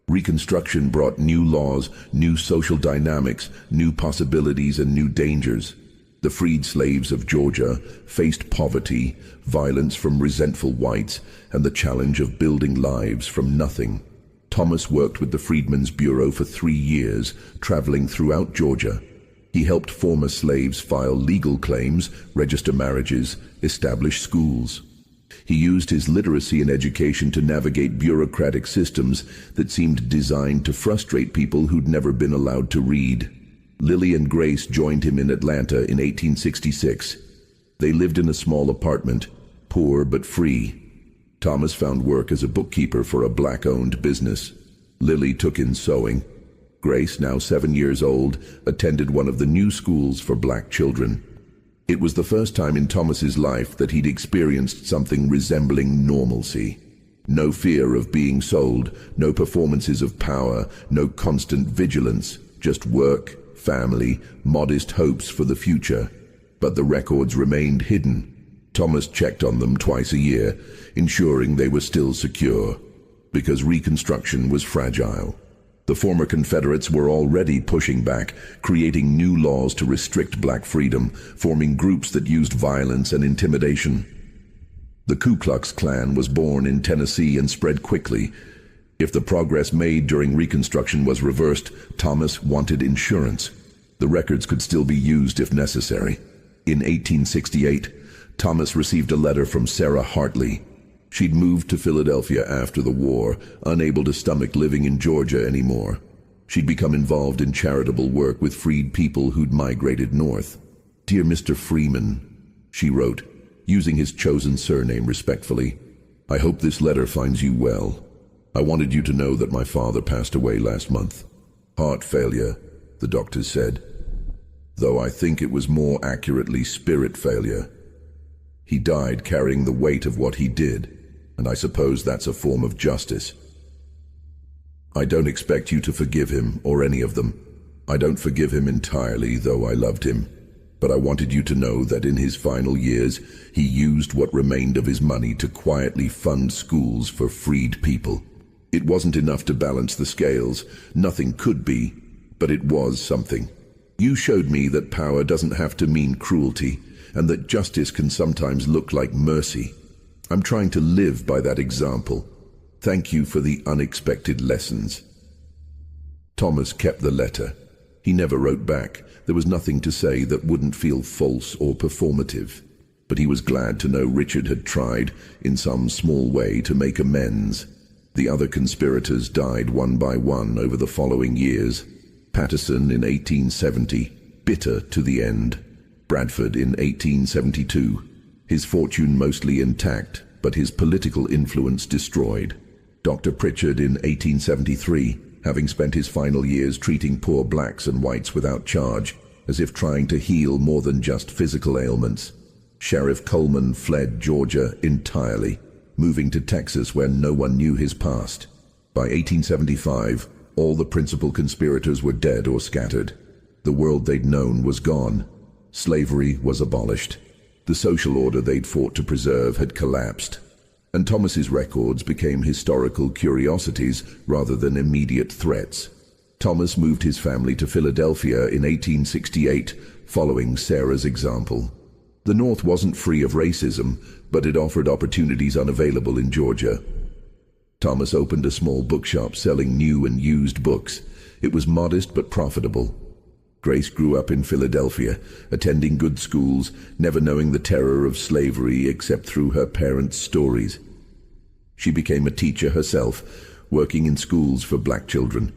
Reconstruction brought new laws, new social dynamics, new possibilities, and new dangers. The freed slaves of Georgia faced poverty, violence from resentful whites, and the challenge of building lives from nothing. Thomas worked with the Freedmen's Bureau for 3 years, traveling throughout Georgia. He helped former slaves file legal claims, register marriages, establish schools. He used his literacy and education to navigate bureaucratic systems that seemed designed to frustrate people who'd never been allowed to read. Lily and Grace joined him in Atlanta in 1866. They lived in a small apartment, poor but free. Thomas found work as a bookkeeper for a black-owned business. Lily took in sewing. Grace, now 7 years old, attended one of the new schools for black children. It was the first time in Thomas's life that he'd experienced something resembling normalcy. No fear of being sold, no performances of power, no constant vigilance, just work, family, modest hopes for the future. But the records remained hidden. Thomas checked on them twice a year, ensuring they were still secure, because Reconstruction was fragile. The former Confederates were already pushing back, creating new laws to restrict black freedom, forming groups that used violence and intimidation. The Ku Klux Klan was born in Tennessee and spread quickly. If the progress made during Reconstruction was reversed, Thomas wanted insurance. The records could still be used if necessary. In 1868, Thomas received a letter from Sarah Hartley. She'd moved to Philadelphia after the war, unable to stomach living in Georgia anymore. She'd become involved in charitable work with freed people who'd migrated north. "Dear Mr. Freeman," she wrote, using his chosen surname respectfully, "I hope this letter finds you well. I wanted you to know that my father passed away last month. Heart failure, the doctors said, though I think it was more accurately spirit failure. He died carrying the weight of what he did, and I suppose that's a form of justice. I don't expect you to forgive him or any of them. I don't forgive him entirely, though I loved him. But I wanted you to know that in his final years, he used what remained of his money to quietly fund schools for freed people. It wasn't enough to balance the scales. Nothing could be, but it was something. You showed me that power doesn't have to mean cruelty, and that justice can sometimes look like mercy. I'm trying to live by that example. Thank you for the unexpected lessons." Thomas kept the letter. He never wrote back. There was nothing to say that wouldn't feel false or performative. But he was glad to know Richard had tried, in some small way, to make amends. The other conspirators died one by one over the following years. Patterson in 1870, bitter to the end. Bradford in 1872, his fortune mostly intact, but his political influence destroyed. Dr. Pritchard in 1873, having spent his final years treating poor blacks and whites without charge, as if trying to heal more than just physical ailments. Sheriff Coleman fled Georgia entirely, moving to Texas where no one knew his past. By 1875, all the principal conspirators were dead or scattered. The world they'd known was gone. Slavery was abolished. The social order they'd fought to preserve had collapsed. And Thomas's records became historical curiosities rather than immediate threats. Thomas moved his family to Philadelphia in 1868, following Sarah's example. The North wasn't free of racism, but it offered opportunities unavailable in Georgia. Thomas opened a small bookshop selling new and used books. It was modest but profitable. Grace grew up in Philadelphia, attending good schools, never knowing the terror of slavery except through her parents' stories. She became a teacher herself, working in schools for black children.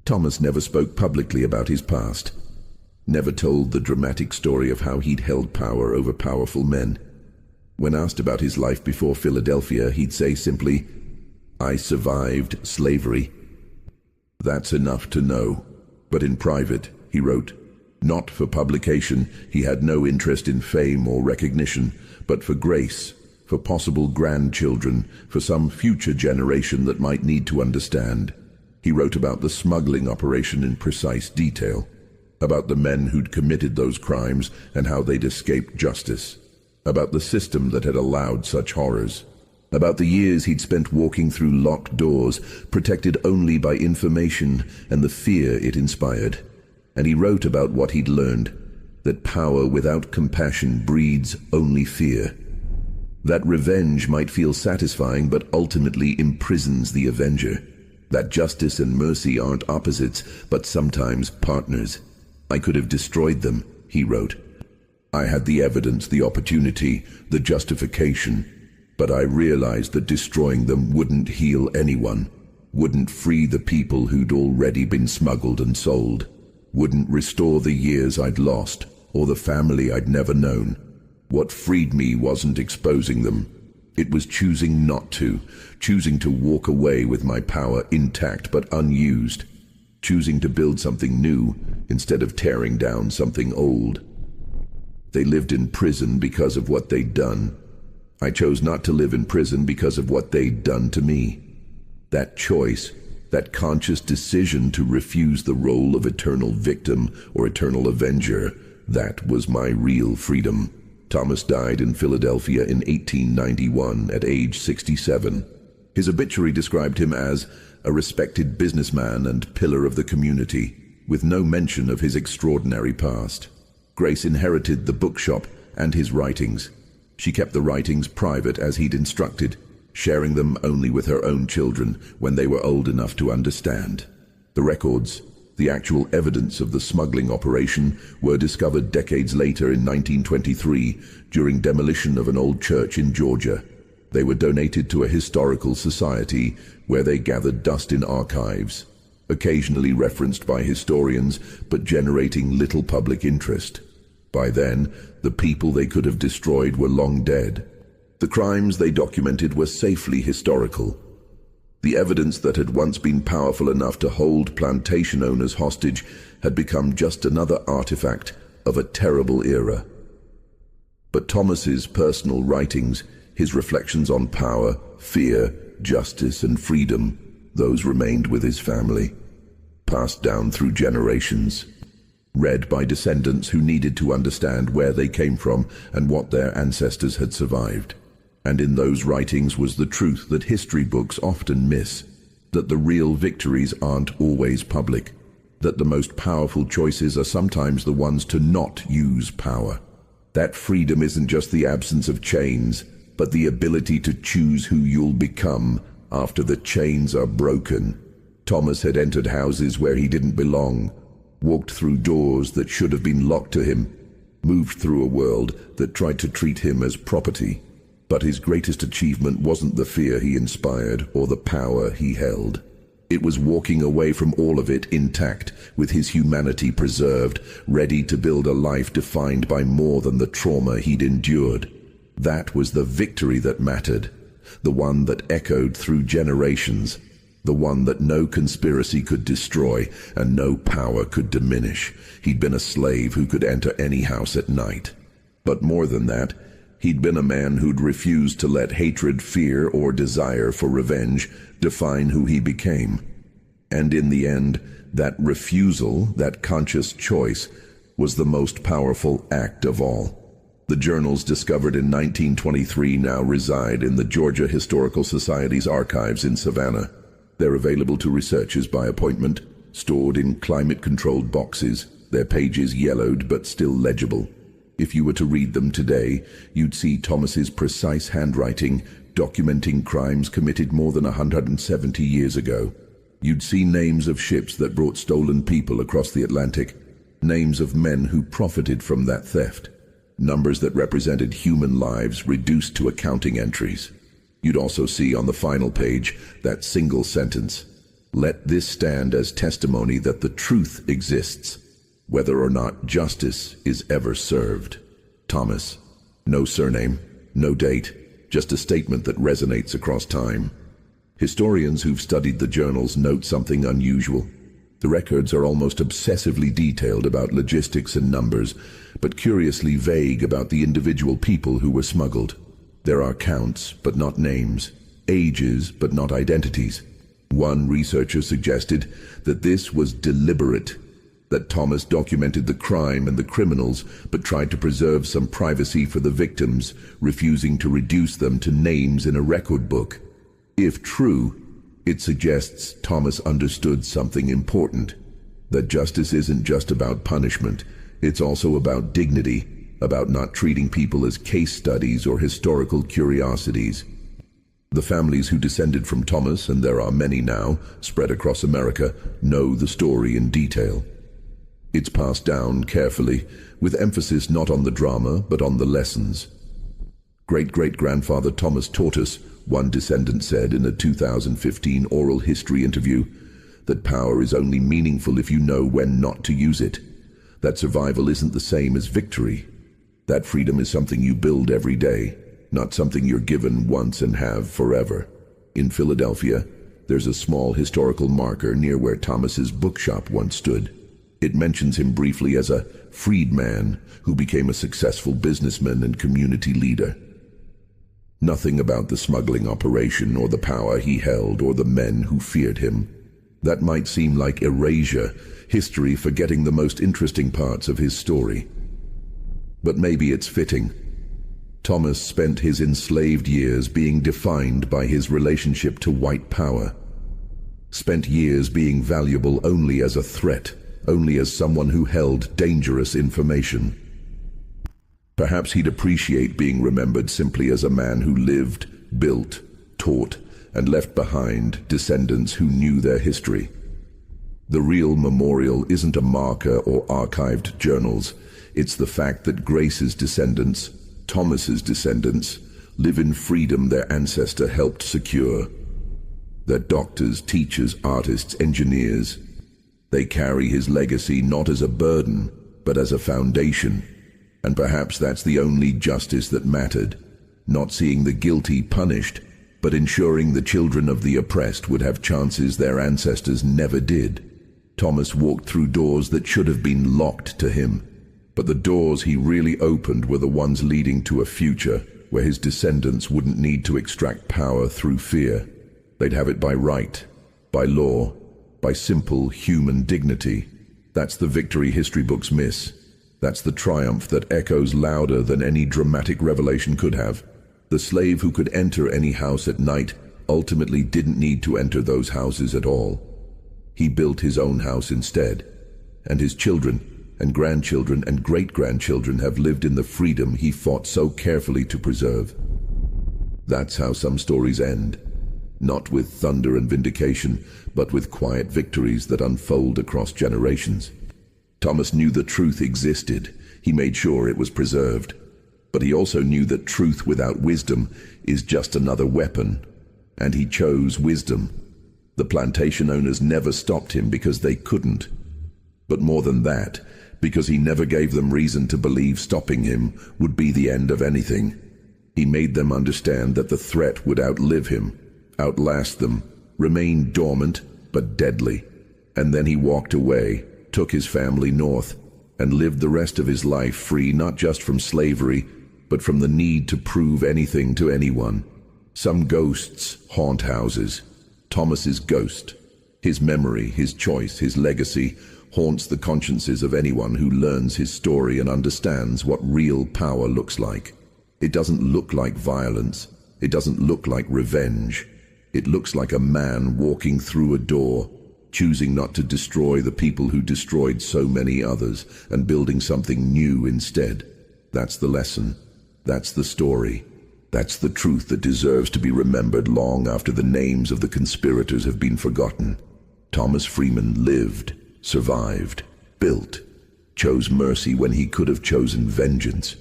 Thomas never spoke publicly about his past, never told the dramatic story of how he'd held power over powerful men. When asked about his life before Philadelphia, he'd say simply, "I survived slavery." That's enough to know. But in private, he wrote, not for publication, he had no interest in fame or recognition, but for grace, for possible grandchildren, for some future generation that might need to understand. He wrote about the smuggling operation in precise detail, about the men who'd committed those crimes and how they'd escaped justice, about the system that had allowed such horrors, about the years he'd spent walking through locked doors, protected only by information and the fear it inspired. And he wrote about what he'd learned, that power without compassion breeds only fear. That revenge might feel satisfying but ultimately imprisons the avenger. That justice and mercy aren't opposites, but sometimes partners. I could have destroyed them, he wrote. I had the evidence, the opportunity, the justification. but I realized that destroying them wouldn't heal anyone, wouldn't free the people who'd already been smuggled and sold, wouldn't restore the years I'd lost or the family I'd never known. What freed me wasn't exposing them. It was choosing not to, choosing to walk away with my power intact but unused, choosing to build something new instead of tearing down something old. They lived in prison because of what they'd done. I chose not to live in prison because of what they'd done to me. That choice, that conscious decision to refuse the role of eternal victim or eternal avenger, that was my real freedom. Thomas died in Philadelphia in 1891 at age 67. His obituary described him as a respected businessman and pillar of the community, with no mention of his extraordinary past. Grace inherited the bookshop and his writings. She kept the writings private as he'd instructed, sharing them only with her own children when they were old enough to understand. The records, the actual evidence of the smuggling operation, were discovered decades later in 1923 during demolition of an old church in Georgia. They were donated to a historical society where they gathered dust in archives, occasionally referenced by historians but generating little public interest. By then, the people they could have destroyed were long dead. The crimes they documented were safely historical. The evidence that had once been powerful enough to hold plantation owners hostage had become just another artifact of a terrible era. But Thomas's personal writings, his reflections on power, fear, justice, and freedom, those remained with his family, passed down through generations, read by descendants who needed to understand where they came from and what their ancestors had survived. And in those writings was the truth that history books often miss, that the real victories aren't always public, that the most powerful choices are sometimes the ones to not use power. That freedom isn't just the absence of chains, but the ability to choose who you'll become after the chains are broken. Thomas had entered houses where he didn't belong, walked through doors that should have been locked to him, moved through a world that tried to treat him as property. But his greatest achievement wasn't the fear he inspired or the power he held. It was walking away from all of it intact, with his humanity preserved, ready to build a life defined by more than the trauma he'd endured. That was the victory that mattered, the one that echoed through generations, the one that no conspiracy could destroy and no power could diminish. He'd been a slave who could enter any house at night. But more than that, he'd been a man who'd refused to let hatred, fear, or desire for revenge define who he became. And in the end, that refusal, that conscious choice, was the most powerful act of all. The journals discovered in 1923 now reside in the Georgia Historical Society's archives in Savannah. They're available to researchers by appointment, stored in climate-controlled boxes, their pages yellowed but still legible. If you were to read them today, you'd see Thomas's precise handwriting documenting crimes committed more than 170 years ago. You'd see names of ships that brought stolen people across the Atlantic, names of men who profited from that theft, numbers that represented human lives reduced to accounting entries. You'd also see on the final page that single sentence, "Let this stand as testimony that the truth exists, whether or not justice is ever served. Thomas." No surname, no date, just a statement that resonates across time. Historians who've studied the journals note something unusual. The records are almost obsessively detailed about logistics and numbers, but curiously vague about the individual people who were smuggled. There are counts, but not names, ages, but not identities. One researcher suggested that this was deliberate, that Thomas documented the crime and the criminals, but tried to preserve some privacy for the victims, refusing to reduce them to names in a record book. If true, it suggests Thomas understood something important, that justice isn't just about punishment, it's also about dignity, about not treating people as case studies or historical curiosities. The families who descended from Thomas, and there are many now, spread across America, know the story in detail. It's passed down carefully, with emphasis not on the drama, but on the lessons. Great-great-grandfather Thomas taught us, one descendant said in a 2015 oral history interview, that power is only meaningful if you know when not to use it. That survival isn't the same as victory. That freedom is something you build every day, not something you're given once and have forever. In Philadelphia, there's a small historical marker near where Thomas's bookshop once stood. It mentions him briefly as a freedman who became a successful businessman and community leader. Nothing about the smuggling operation or the power he held or the men who feared him. That might seem like erasure, history forgetting the most interesting parts of his story. But maybe it's fitting. Thomas spent his enslaved years being defined by his relationship to white power. Spent years being valuable only as a threat, only as someone who held dangerous information. Perhaps he'd appreciate being remembered simply as a man who lived, built, taught, and left behind descendants who knew their history. The real memorial isn't a marker or archived journals. It's the fact that Grace's descendants, Thomas's descendants, live in freedom their ancestor helped secure. They're doctors, teachers, artists, engineers. They carry his legacy not as a burden, but as a foundation. And perhaps that's the only justice that mattered. Not seeing the guilty punished, but ensuring the children of the oppressed would have chances their ancestors never did. Thomas walked through doors that should have been locked to him. But the doors he really opened were the ones leading to a future where his descendants wouldn't need to extract power through fear. They'd have it by right, by law, by simple human dignity. That's the victory history books miss. That's the triumph that echoes louder than any dramatic revelation could have. The slave who could enter any house at night ultimately didn't need to enter those houses at all. He built his own house instead, and his children and grandchildren and great-grandchildren have lived in the freedom he fought so carefully to preserve. That's how some stories end, not with thunder and vindication, but with quiet victories that unfold across generations. Thomas knew the truth existed. He made sure it was preserved. But he also knew that truth without wisdom is just another weapon, and he chose wisdom. The plantation owners never stopped him because they couldn't. But more than that, because he never gave them reason to believe stopping him would be the end of anything. He made them understand that the threat would outlive him, outlast them, remain dormant but deadly. And then he walked away, took his family north, and lived the rest of his life free not just from slavery, but from the need to prove anything to anyone. Some ghosts haunt houses. Thomas's ghost, his memory, his choice, his legacy, haunts the consciences of anyone who learns his story and understands what real power looks like. It doesn't look like violence. It doesn't look like revenge. It looks like a man walking through a door, choosing not to destroy the people who destroyed so many others and building something new instead. That's the lesson. That's the story. That's the truth that deserves to be remembered long after the names of the conspirators have been forgotten. Thomas Freeman lived, survived, built, chose mercy when he could have chosen vengeance,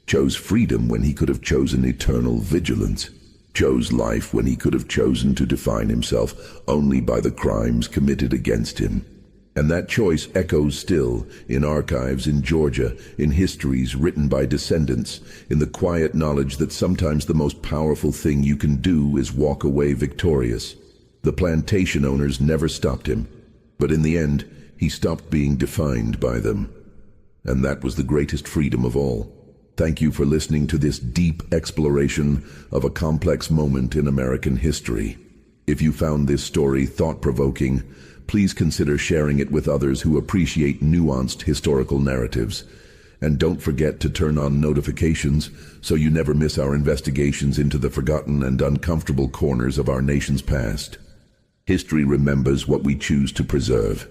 chose freedom when he could have chosen eternal vigilance, chose life when he could have chosen to define himself only by the crimes committed against him. And that choice echoes still in archives in Georgia, in histories written by descendants, in the quiet knowledge that sometimes the most powerful thing you can do is walk away victorious. The plantation owners never stopped him, but in the end, he stopped being defined by them. And that was the greatest freedom of all. Thank you for listening to this deep exploration of a complex moment in American history. If you found this story thought-provoking, please consider sharing it with others who appreciate nuanced historical narratives. And don't forget to turn on notifications so you never miss our investigations into the forgotten and uncomfortable corners of our nation's past. History remembers what we choose to preserve.